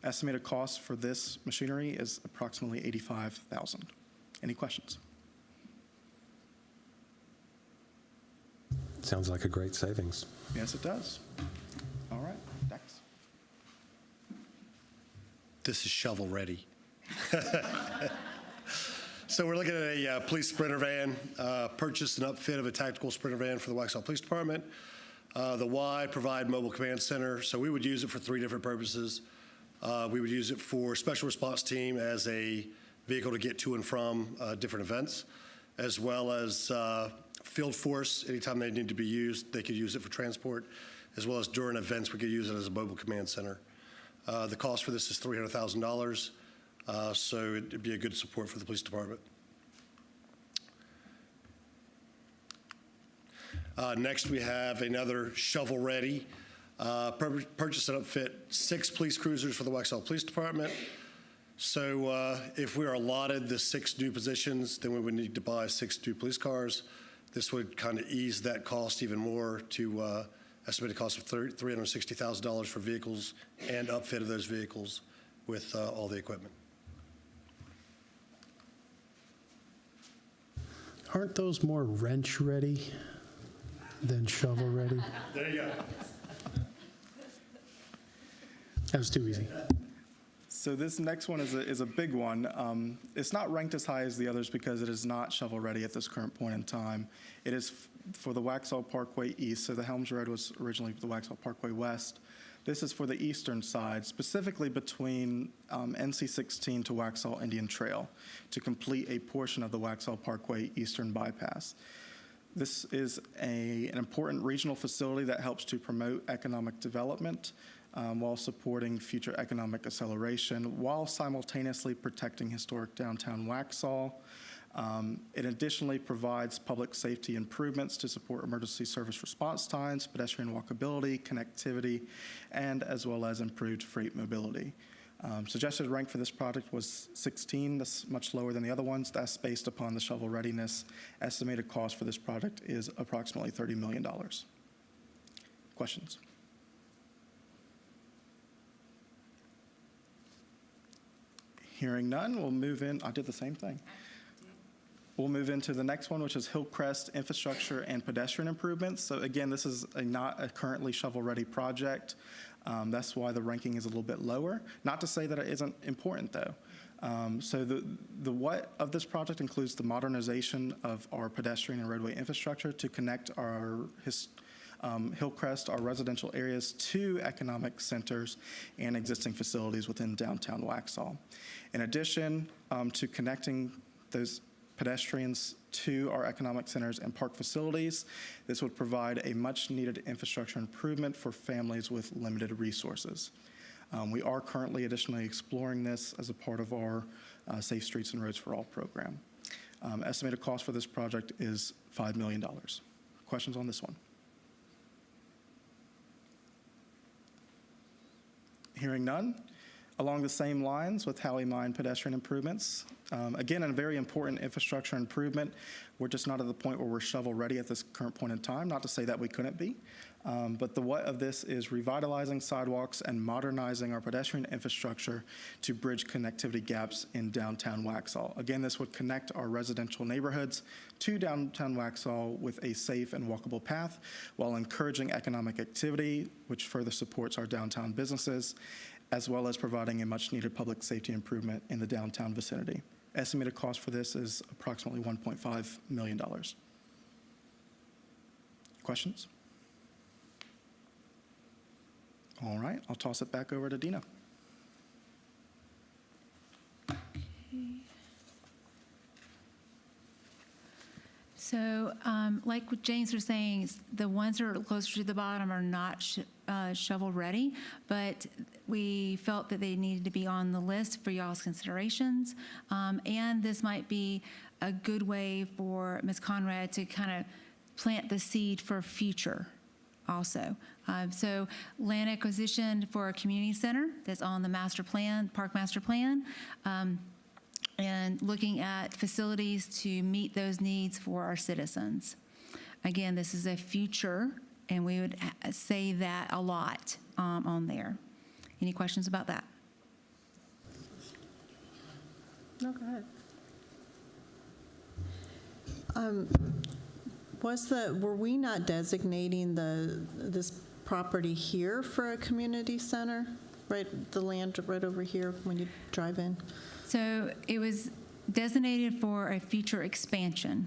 Estimated cost for this machinery is approximately $85,000. Any questions? Sounds like a great savings. Yes, it does. All right, Dex. This is shovel ready. So we're looking at a police sprinter van, purchase and upfit of a tactical sprinter van for the Waxhaw Police Department. The why, provide mobile command center. So we would use it for 3 different purposes. We would use it for special response team as a vehicle to get to and from different events, as well as field force. Anytime they need to be used, they could use it for transport, as well as during events, we could use it as a mobile command center. The cost for this is $300,000, so it'd be a good support for the police department. Next, we have another shovel ready. Purchase and upfit 6 police cruisers for the Waxhaw Police Department. So if we are allotted the 6 new positions, then we would need to buy 6 new police cars. This would kind of ease that cost even more to estimated cost of $360,000 for vehicles and upfit of those vehicles with all the equipment. Aren't those more wrench ready than shovel ready? There you go. That was too easy. So this next one is a big one. It's not ranked as high as the others because it is not shovel ready at this current point in time. It is for the Waxhaw Parkway East. So the Helms Road was originally the Waxhaw Parkway West. This is for the eastern side, specifically between NC-16 to Waxhaw Indian Trail, to complete a portion of the Waxhaw Parkway Eastern Bypass. This is an important regional facility that helps to promote economic development while supporting future economic acceleration, while simultaneously protecting historic downtown Waxhaw. It additionally provides public safety improvements to support emergency service response times, pedestrian walkability, connectivity, and as well as improved freight mobility. Suggested rank for this project was 16. That's much lower than the other ones. That's based upon the shovel readiness. Estimated cost for this project is approximately $30 million. Questions? Hearing none, we'll move in. I did the same thing. We'll move into the next one, which is Hillcrest Infrastructure and Pedestrian Improvements. So again, this is not a currently shovel-ready project. That's why the ranking is a little bit lower. Not to say that it isn't important, though. So the what of this project includes the modernization of our pedestrian and roadway infrastructure to connect our Hillcrest, our residential areas, to economic centers and existing facilities within downtown Waxhaw. In addition to connecting those pedestrians to our economic centers and park facilities, this would provide a much-needed infrastructure improvement for families with limited resources. We are currently additionally exploring this as a part of our Safe Streets and Roads for All program. Estimated cost for this project is $5 million. Questions on this one? Hearing none. Along the same lines with Howey Mine pedestrian improvements, again, a very important infrastructure improvement. We're just not at the point where we're shovel ready at this current point in time. Not to say that we couldn't be, but the what of this is revitalizing sidewalks and modernizing our pedestrian infrastructure to bridge connectivity gaps in downtown Waxhaw. Again, this would connect our residential neighborhoods to downtown Waxhaw with a safe and walkable path while encouraging economic activity, which further supports our downtown businesses, as well as providing a much-needed public safety improvement in the downtown vicinity. Estimated cost for this is approximately $1.5 million. Questions? All right, I'll toss it back over to Dina. So like what James was saying, the ones that are closer to the bottom are not shovel ready, but we felt that they needed to be on the list for y'all's considerations. And this might be a good way for Ms. Conrad to kind of plant the seed for future also. So land acquisition for a community center that's on the master plan, park master plan. And looking at facilities to meet those needs for our citizens. Again, this is a future, and we would say that a lot on there. Any questions about that? No, go ahead. Were we not designating this property here for a community center? Right, the land right over here when you drive in? So it was designated for a future expansion.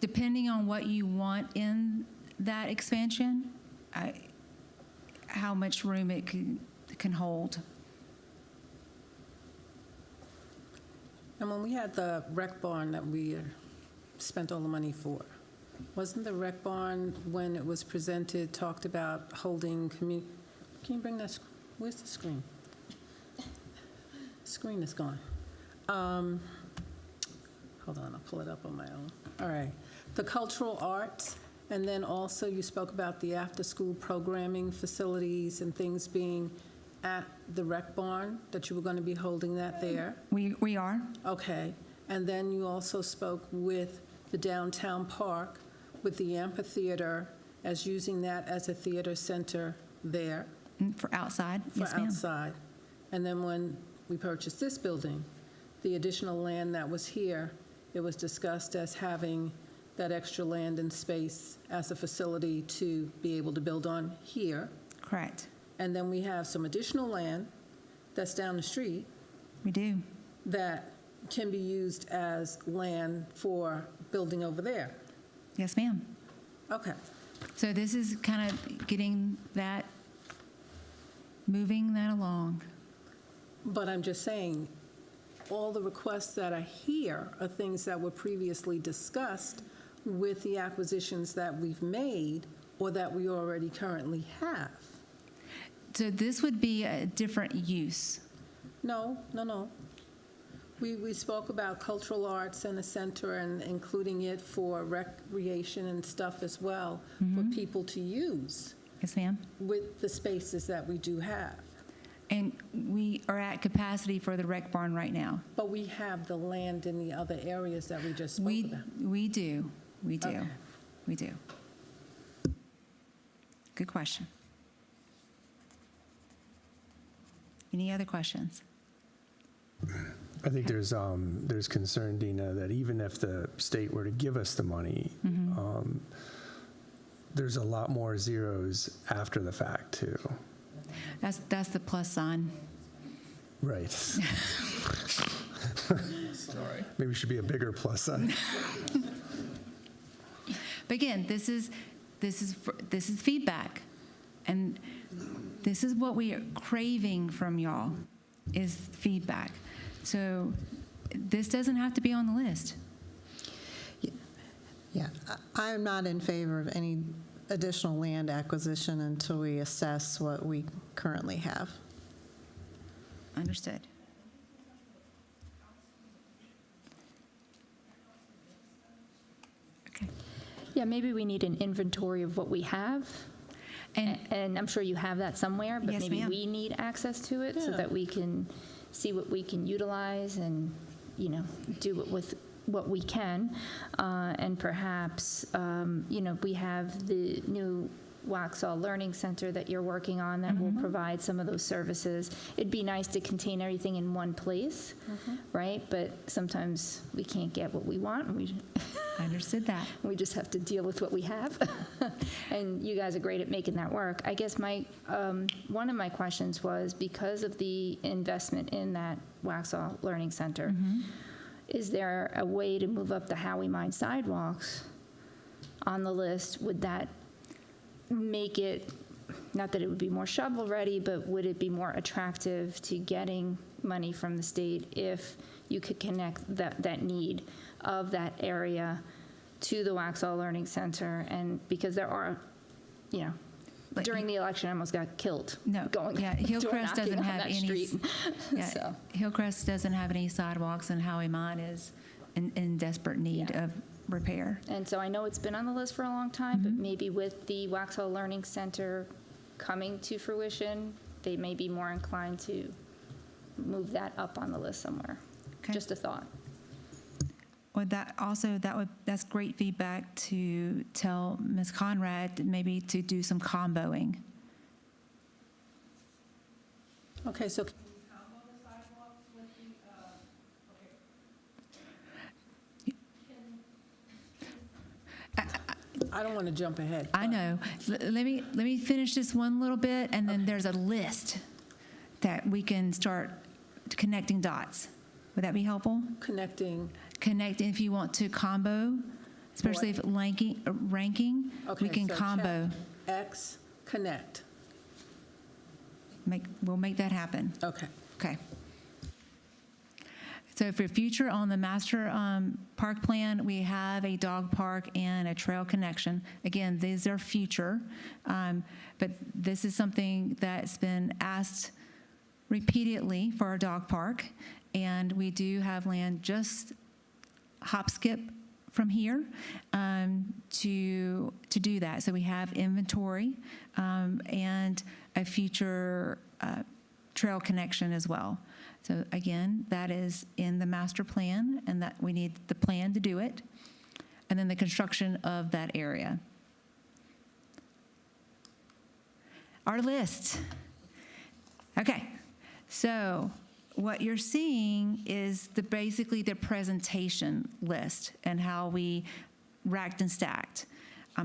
Depending on what you want in that expansion, how much room it can hold. And when we had the rec barn that we spent all the money for, wasn't the rec barn, when it was presented, talked about holding community? Can you bring that? Where's the screen? Screen is gone. Hold on, I'll pull it up on my own. All right. The cultural arts, and then also you spoke about the after-school programming facilities and things being at the rec barn, that you were going to be holding that there. We are. Okay. And then you also spoke with the downtown park, with the amphitheater, as using that as a theater center there. For outside, yes, For ma'am. outside. And then when we purchased this building, the additional land that was here, it was discussed as having that extra land and space as a facility to be able to build on here. Correct. And then we have some additional land that's down the street. We do. That can be used as land for building over there. Yes, ma'am. Okay. So this is kind of getting that, moving that along. But I'm just saying, all the requests that are here are things that were previously discussed with the acquisitions that we've made or that we already currently have. So this would be a different use. No. We spoke about cultural arts and a center and including it for recreation and stuff as well for people to use. Yes, ma'am. with the spaces that we do have. And we are at capacity for the rec barn right now. But we have the land in the other areas that we just spoke about. We do. Okay. We do. Good question. Any other questions? I think there's concern, Dina, that even if the state were to give us the money, there's a lot more zeros after the fact too. That's the plus sign. Right. Maybe it should be a bigger plus sign. But again, this is feedback, and this is what we are craving from y'all, is feedback. So this doesn't have to be on the list. Yeah, I'm not in favor of any additional land acquisition until we assess what we currently have. Understood. Okay. Yeah, maybe we need an inventory of what we have. And I'm sure you have that somewhere, but Yes, maybe ma'am. we need access to it so Yeah. that we can see what we can utilize and, do it with what we can. And perhaps, we have the new Waxhaw Learning Center that you're working on that will provide some of those services. It'd be nice to contain everything in one place, right? But sometimes we can't get what we want, and I understood that. we just have to deal with what we have. And you guys are great at making that work. I guess one of my questions was, because of the investment in that Waxhaw Learning Center, is there a way to move up the Howie Mine sidewalks on the list? Would that make it, not that it would be more shovel-ready, but would it be more attractive to getting money from the state if you could connect that need of that area to the Waxhaw Learning Center? And because there are, during the election, I almost got killed. Going Hillcrest door knocking doesn't on have that any. street. Yeah, Hillcrest doesn't have any sidewalks, and Howie Mine is in desperate need of repair. And so I know it's been on the list for a long time, but maybe with the Waxhaw Learning Center coming to fruition, they may be more inclined to move that up on the list somewhere. Okay. Just a thought. Well, that's great feedback to tell Ms. Conrad maybe to do some comboing. Okay, so I don't want to jump ahead. I know. Let me finish this one little bit, and then there's a list that we can start connecting dots. Would that be helpful? Connecting If you want to combo, especially if ranking, Okay, we can so combo. check X, connect. We'll make that happen. Okay. Okay. So for future on the master park plan, we have a dog park and a trail connection. Again, these are future, but this is something that's been asked repeatedly for our dog park, and we do have land just hop skip from here to do that. So we have inventory and a future trail connection as well. So again, that is in the master plan, and that we need the plan to do it, and then the construction of that area. Our list. Okay, so what you're seeing is basically the presentation list and how we racked and stacked.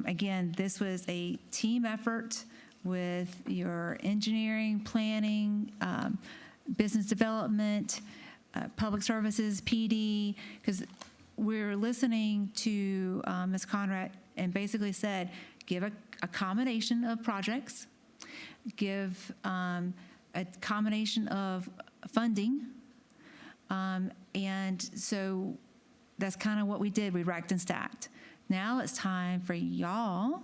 Again, this was a team effort with your engineering, planning, business development, public services, PD, because we're listening to Ms. Conrad and basically said, give a combination of projects, give a combination of funding, and so that's kind of what we did. We racked and stacked. Now it's time for y'all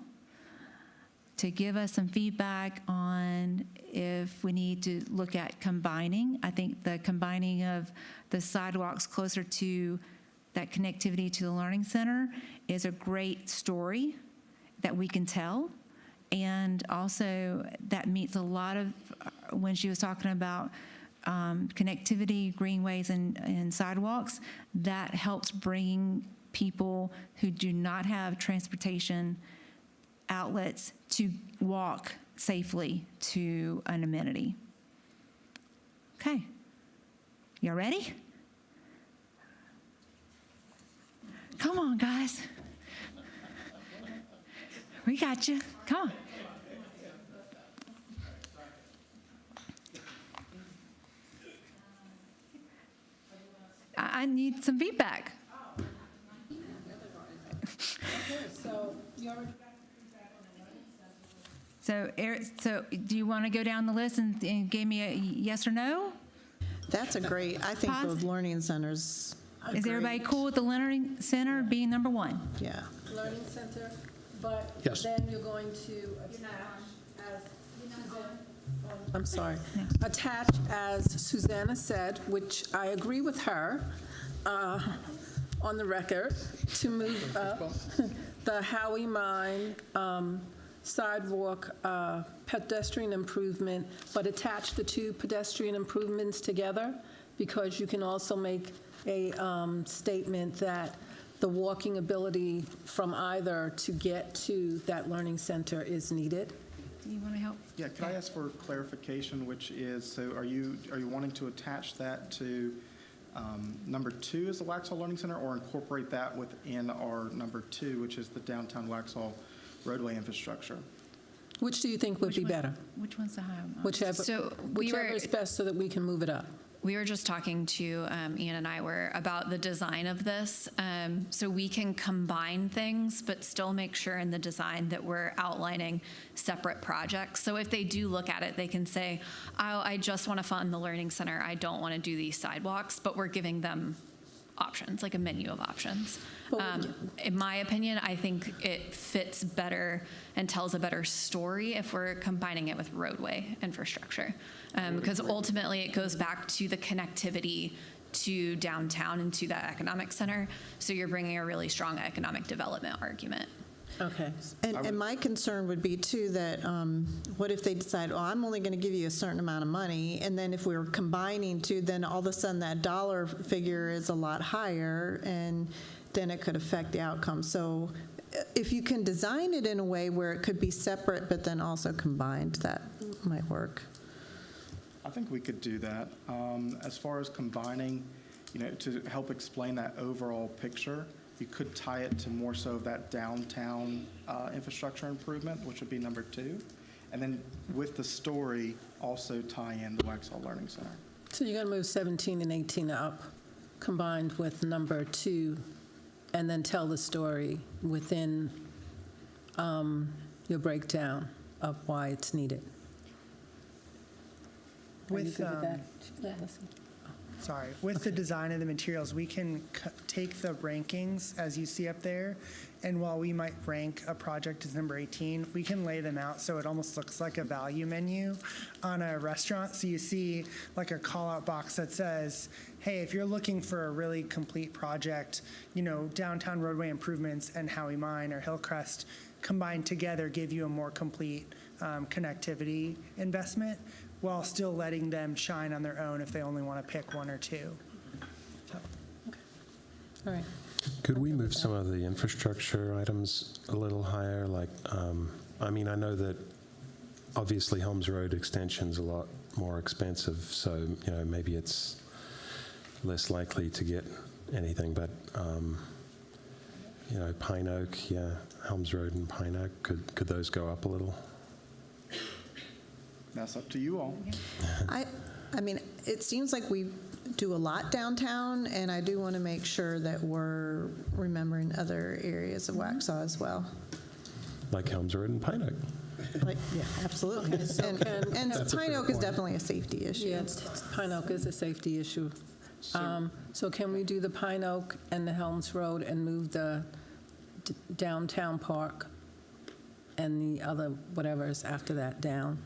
to give us some feedback on if we need to look at combining. I think the combining of the sidewalks closer to that connectivity to the Learning Center is a great story that we can tell, And also, that meets a lot of, when she was talking about connectivity, greenways, and sidewalks, that helps bring people who do not have transportation outlets to walk safely to an amenity. Okay. Y'all ready? Come on, guys. We got you. Come on. I need some feedback. So, Eric, do you want to go down the list and give me a yes or no? That's a great, I think the learning centers. Is everybody cool with the learning center being number one? Yeah. Learning center, but Yes. then you're going to I'm sorry, attach, as Susanna said, which I agree with her, on the record, to move up the Howie Mine sidewalk pedestrian improvement, but attach the two pedestrian improvements together, because you can also make a statement that the walking ability from either to get to that learning center is needed. Do you want to help? Yeah, could I ask for clarification, which is, so are you wanting to attach that to number 2 as the Waxhaw Learning Center, or incorporate that within our number 2, which is the downtown Waxhaw roadway infrastructure? Which do you think would be better? Which one's the higher one? Whichever is best, so that we can move it up. We were just talking to, Ian and I were, about the design of this. So we can combine things, but still make sure in the design that we're outlining separate projects. So if they do look at it, they can say, oh, I just want to fund the Learning Center. I don't want to do these sidewalks, but we're giving them options, like a menu of options. In my opinion, I think it fits better and tells a better story if we're combining it with roadway infrastructure. Because ultimately it goes back to the connectivity to downtown and to that economic center. So you're bringing a really strong economic development argument. Okay. And my concern would be too that what if they decide, oh, I'm only going to give you a certain amount of money, and then if we're combining two, then all of a sudden that dollar figure is a lot higher, and then it could affect the outcome. So if you can design it in a way where it could be separate but then also combined, that might work. I think we could do that. As far as combining, to help explain that overall picture, you could tie it to more so of that downtown infrastructure improvement, which would be number 2. And then with the story, also tie in the Waxhaw Learning Center. So you're going to move 17 and 18 up, combined with number 2, and then tell the story within your breakdown of why it's needed. With the design of the materials, we can take the rankings as you see up there, and while we might rank a project as number 18, we can lay them out so it almost looks like a value menu on a restaurant. So you see like a call-out box that says, hey, if you're looking for a really complete project, downtown roadway improvements and Howie Mine or Hillcrest combined together give you a more complete connectivity investment, while still letting them shine on their own if they only want to pick 1 or 2. So. Okay. All right. Could we move some of the infrastructure items a little higher? Like, I know that obviously Holmes Road Extension's a lot more expensive, so maybe it's less likely to get anything. But Pine Oak, Holmes Road and Pine Oak, could those go up a little? That's up to you all. It seems like we do a lot downtown, and I do want to make sure that we're remembering other areas of Waxhaw as well. Like Helms Road and Pine Oak. Yeah, absolutely. Okay, so and Pine Oak is definitely a safety issue. Yes, Pine Oak is a safety issue. So can we do the Pine Oak and the Helms Road and move the downtown park and the other whatever is after that down?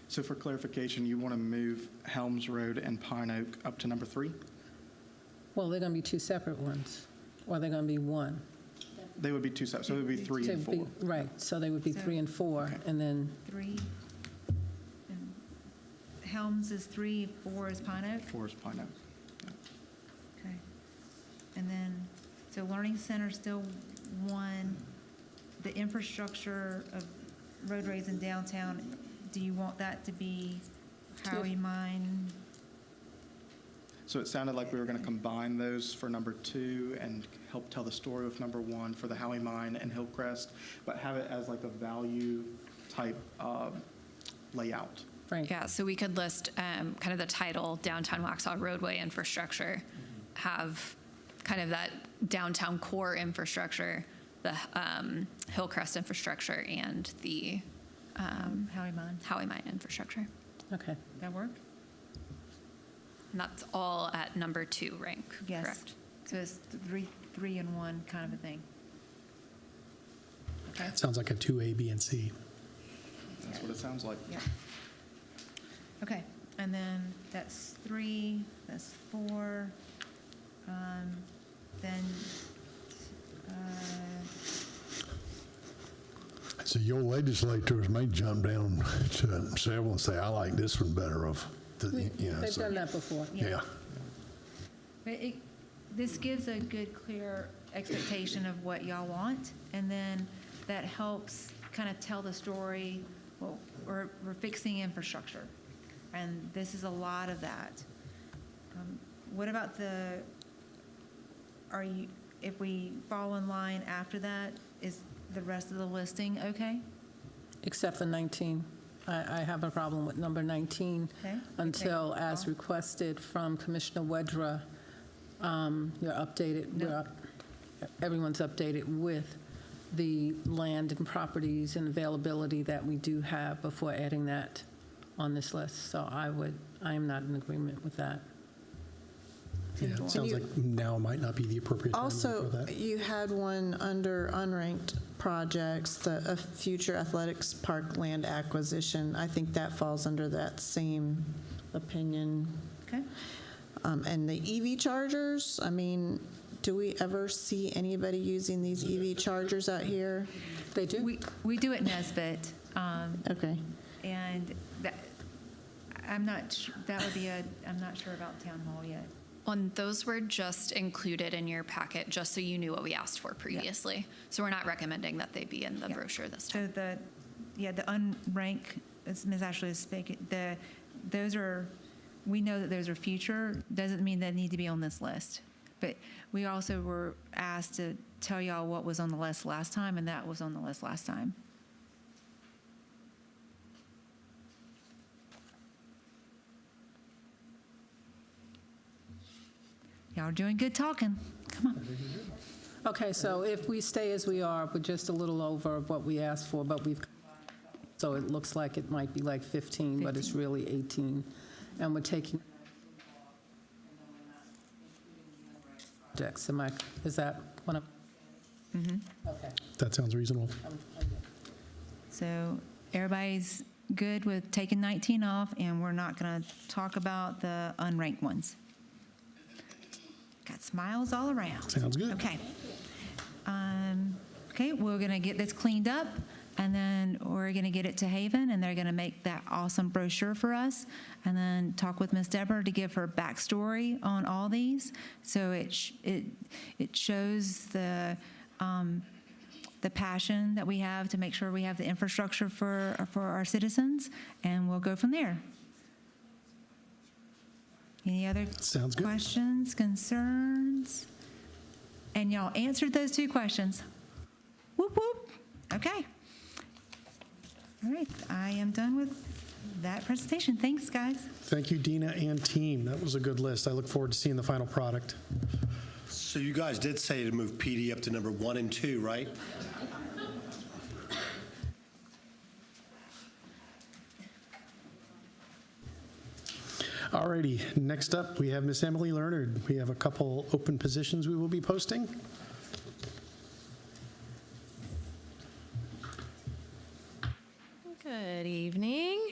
So for clarification, you want to move Helms Road and Pine Oak up to number 3? Well, they're going to be 2 separate ones, or they're going to be one. They would be two separate, so it would be 3 and 4. Right, so they would be 3 and 4, and then, 3, and Helms is 3, 4 is Pine Oak? 4 is Pine Oak. Okay. And then, so Learning Center still 1. The infrastructure of roadways in downtown, do you want that to be Howie Mine? So it sounded like we were going to combine those for number 2 and help tell the story with number 1 for the Howie Mine and Hillcrest, but have it as like a value type layout. right. Yeah, so we could list kind of the title, Downtown Waxhaw Roadway Infrastructure, have kind of that downtown core infrastructure, the Hillcrest infrastructure, and the Howie Mine infrastructure. Okay. That work? And that's all at number 2 rank, Yes. correct? So it's 3 and 1 kind of a thing. Okay. It sounds like a 2A, B, and C. That's what it sounds like. Yeah. Okay, and then that's 3, that's 4. Then, So your legislators may jump down to several and say, I like this one better of, They've done that before. Yeah. but this gives a good, clear expectation of what y'all want, and then that helps kind of tell the story. Well, we're fixing infrastructure, and this is a lot of that. What about if we fall in line after that, is the rest of the listing okay? Except for 19. I have a problem with number 19 Okay. until, Okay. as requested from Commissioner Wedra, you're updated, everyone's updated with the land and properties and availability that we do have before adding that on this list. So I am not in agreement with that. Yeah, it sounds like now might not be the appropriate time for Also, that. you had one under unranked projects, the future athletics park land acquisition. I think that falls under that same opinion. Okay. And the EV chargers, I mean, do we ever see anybody using these EV chargers out here? They do? We do at Nesbit. Okay. And I'm not sure about Town Hall yet. And those were just included in your packet, just so you knew what we asked for previously. So we're not recommending that they be in the brochure this time. So the unrank, as Ms. Ashley is speaking, we know that those are future, doesn't mean they need to be on this list. But we also were asked to tell y'all what was on the list last time, and that was on the list last time. Y'all are doing good talking. Come on. Okay, so if we stay as we are, we're just a little over what we asked for, but so it looks like it might be like 15, but it's really 18. And we're taking projects. Is that one of? Okay. That sounds reasonable. So everybody's good with taking 19 off, and we're not going to talk about the unranked ones. Got smiles all around. Sounds good. Okay. Okay, we're going to get this cleaned up, and then we're going to get it to Haven, and they're going to make that awesome brochure for us, and then talk with Ms. Deborah to give her backstory on all these. So it shows the passion that we have to make sure we have the infrastructure for our citizens, and we'll go from there. Any other Sounds good. questions, concerns? And y'all answered those 2 questions. Whoop, whoop. Okay. All right, I am done with that presentation. Thanks, guys. Thank you, Dina and team. That was a good list. I look forward to seeing the final product. So you guys did say to move PD up to number 1 and 2, right? Alrighty, next up, we have Miss Emily Leonard. We have a couple open positions we will be posting. Good evening.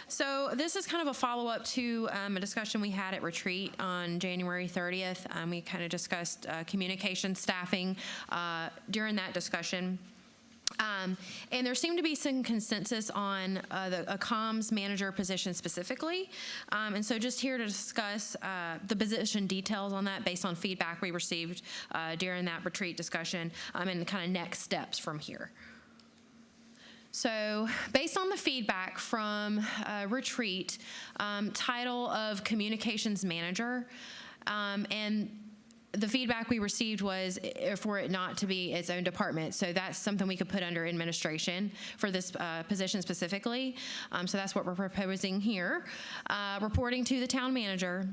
So this is kind of a follow-up to a discussion we had at retreat on January 30th. We kind of discussed communication staffing during that discussion. And there seemed to be some consensus on a comms manager position specifically. And so just here to discuss the position details on that based on feedback we received during that retreat discussion and kind of next steps from here. So based on the feedback from retreat, title of communications manager, and the feedback we received was for it not to be its own department. So that's something we could put under administration for this position specifically. So that's what we're proposing here. Reporting to the town manager.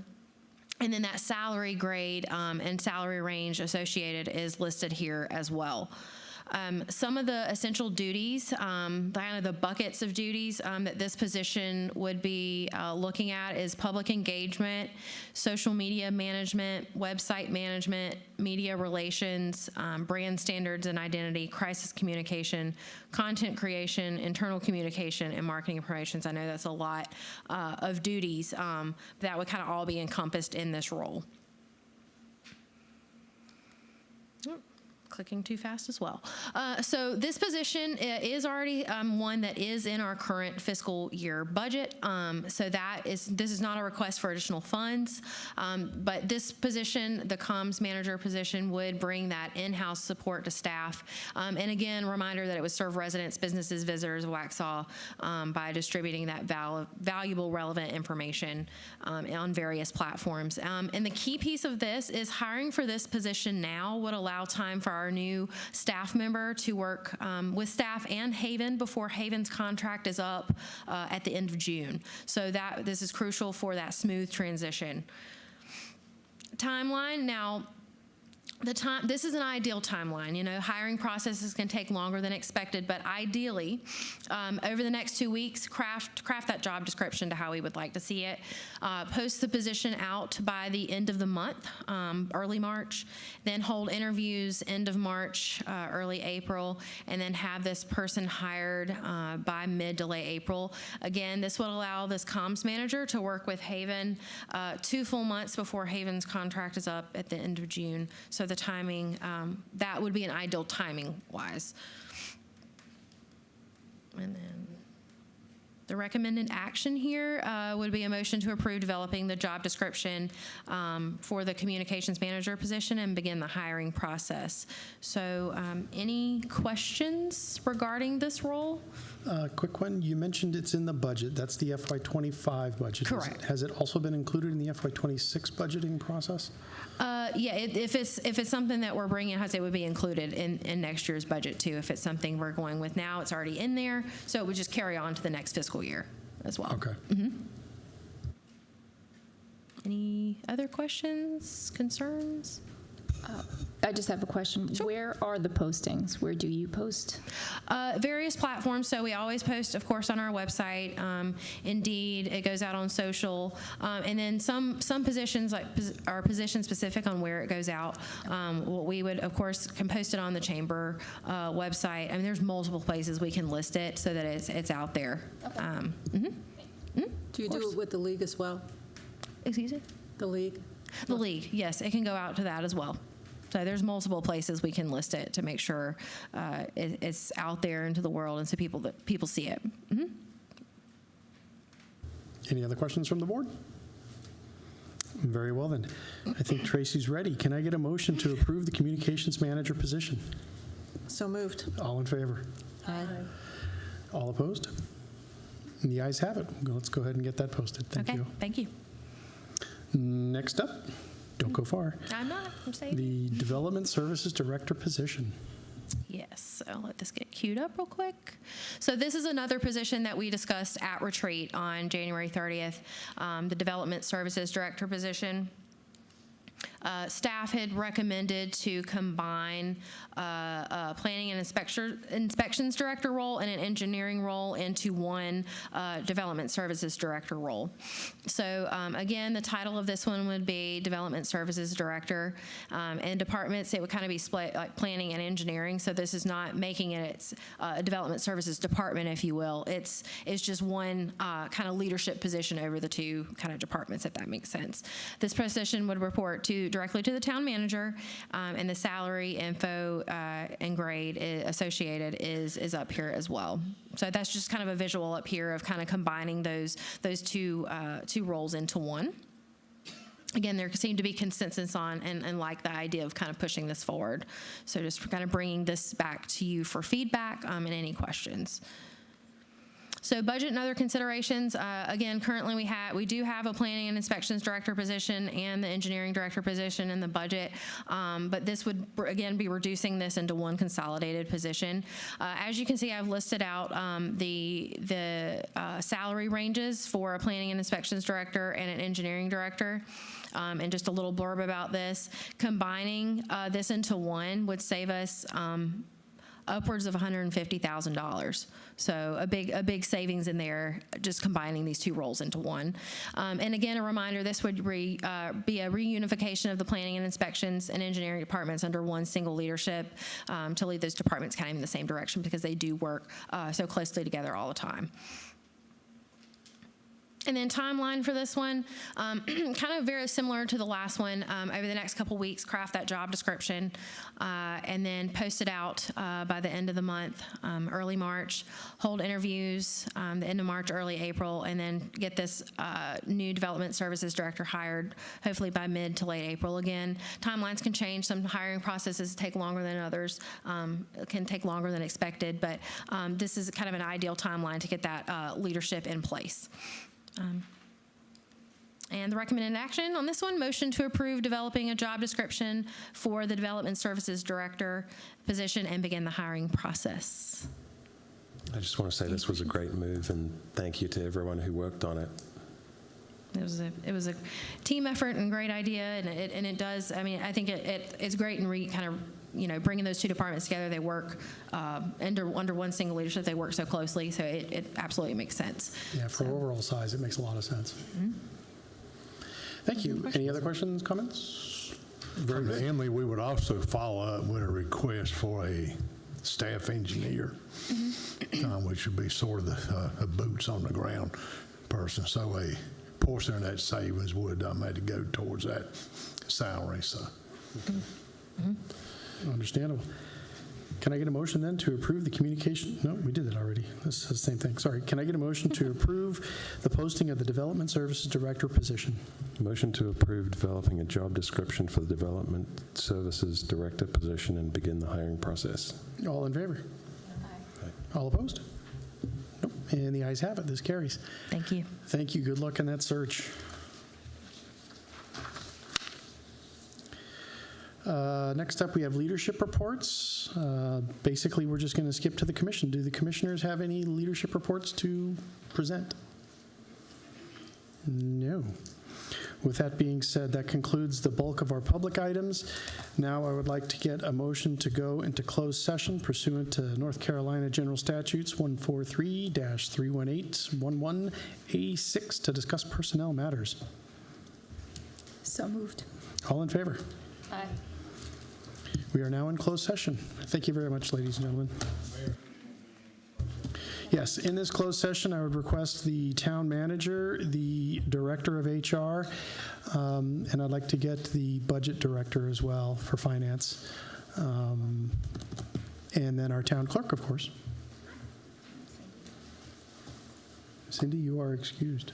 And then that salary grade and salary range associated is listed here as well. Some of the essential duties, kind of the buckets of duties that this position would be looking at is public engagement, social media management, website management, media relations, brand standards and identity, crisis communication, content creation, internal communication, and marketing and promotions. I know that's a lot of duties that would kind of all be encompassed in this role. Clicking too fast as well. So this position is already one that is in our current fiscal year budget. So this is not a request for additional funds, but this position, the comms manager position, would bring that in-house support to staff. And again, reminder that it would serve residents, businesses, visitors of Waxhaw by distributing that valuable, relevant information on various platforms. And the key piece of this is hiring for this position now would allow time for our new staff member to work with staff and Haven before Haven's contract is up at the end of June. So this is crucial for that smooth transition. Timeline. Now, this is an ideal timeline. You know, hiring processes can take longer than expected, but ideally, over the next 2 weeks, craft that job description to how we would like to see it. Post the position out by the end of the month, early March, then hold interviews end of March, early April, and then have this person hired by mid to late April. Again, this would allow this comms manager to work with Haven 2 full months before Haven's contract is up at the end of June. So the timing, that would be an ideal timing-wise. And then the recommended action here would be a motion to approve developing the job description for the communications manager position and begin the hiring process. So any questions regarding this role? Quick one, you mentioned it's in the budget. That's the FY25 budget. Correct. Has it also been included in the FY26 budgeting process? Yeah, if it's something that we're bringing, I'd say it would be included in next year's budget too. If it's something we're going with now, it's already in there, so it would just carry on to the next fiscal year as well. Okay. Mm-hmm. Any other questions, concerns? I just have a question. Sure. Where are the postings? Where do you post? Various platforms. So we always post, of course, on our website. Indeed, it goes out on social. And then some positions are position specific on where it goes out. We would, of course, can post it on the chamber website. I mean, there's multiple places we can list it so that it's out there. Okay. Do you do it with the league as well? Excuse me? The league? The league, yes. It can go out to that as well. So there's multiple places we can list it to make sure it's out there into the world and so people see it. Mm-hmm. Any other questions from the board? Very well then. I think Tracy's ready. Can I get a motion to approve the communications manager position? So moved. All in favor? Aye. All opposed? And the ayes have it. Let's go ahead and get that posted. Thank you. Thank you. Next up, don't go far. I'm not. I'm saying. The Development Services Director position. Yes, so I'll let this get queued up real quick. So this is another position that we discussed at retreat on January 30th, the Development Services Director position. Staff had recommended to combine a planning and inspections director role and an engineering role into one development services director role. So again, the title of this one would be Development Services Director. And departments, it would kind of be split like planning and engineering. So this is not making it a development services department, if you will. It's just one kind of leadership position over the two kind of departments, if that makes sense. This position would report directly to the town manager, and the salary info and grade associated is up here as well. So that's just kind of a visual up here of kind of combining those two roles into one. Again, there seemed to be consensus on and like the idea of kind of pushing this forward. So just kind of bringing this back to you for feedback and any questions. So budget and other considerations, again, currently we do have a planning and inspections director position and the engineering director position in the budget, but this would, again, be reducing this into one consolidated position. As you can see, I've listed out the salary ranges for a planning and inspections director and an engineering director. And just a little blurb about this. Combining this into one would save us upwards of $150,000. So a big savings in there, just combining these two roles into one. And again, a reminder, this would be a reunification of the planning and inspections and engineering departments under one single leadership to lead those departments kind of in the same direction because they do work so closely together all the time. And then timeline for this one, kind of very similar to the last one. Over the next couple weeks, craft that job description and then post it out by the end of the month, early March, hold interviews the end of March, early April, and then get this new development services director hired, hopefully by mid to late April again. Timelines can change. Some hiring processes take longer than others, can take longer than expected, but this is kind of an ideal timeline to get that leadership in place. And the recommended action on this one, motion to approve developing a job description for the Development Services Director position and begin the hiring process. I just want to say this was a great move, and thank you to everyone who worked on it. It was a team effort and great idea, and it does. I mean, I think it's great and kind of bringing those two departments together. They work under one single leadership. They work so closely, so it absolutely makes sense. Yeah, for overall size, it makes a lot of sense. Mm-hmm. Thank you. Any other questions, comments? Very good. Emily, we would also follow up with a request for a staff engineer, which would be sort of the boots on the ground person. So a portion of that savings would have to go towards that salary. So. Understandable. Can I get a motion then to approve the communication? No, we did that already. This is the same thing. Sorry. Can I get a motion to approve the posting of the Development Services Director position? Motion to approve developing a job description for the Development Services Director position and begin the hiring process. All in favor? Aye. All opposed? Nope. And the ayes have it. This carries. Thank you. Thank you. Good luck in that search. Next up, we have leadership reports. Basically, we're just going to skip to the commission. Do the commissioners have any leadership reports to present? No. With that being said, that concludes the bulk of our public items. Now I would like to get a motion to go into closed session pursuant to North Carolina General Statutes 143-318-11A6 to discuss personnel matters. So moved. All in favor? Aye. We are now in closed session. Thank you very much, ladies and gentlemen. Yes, in this closed session, I would request the town manager, the director of HR, and I'd like to get the budget director as well for finance, and then our town clerk, of course. Cindy, you are excused.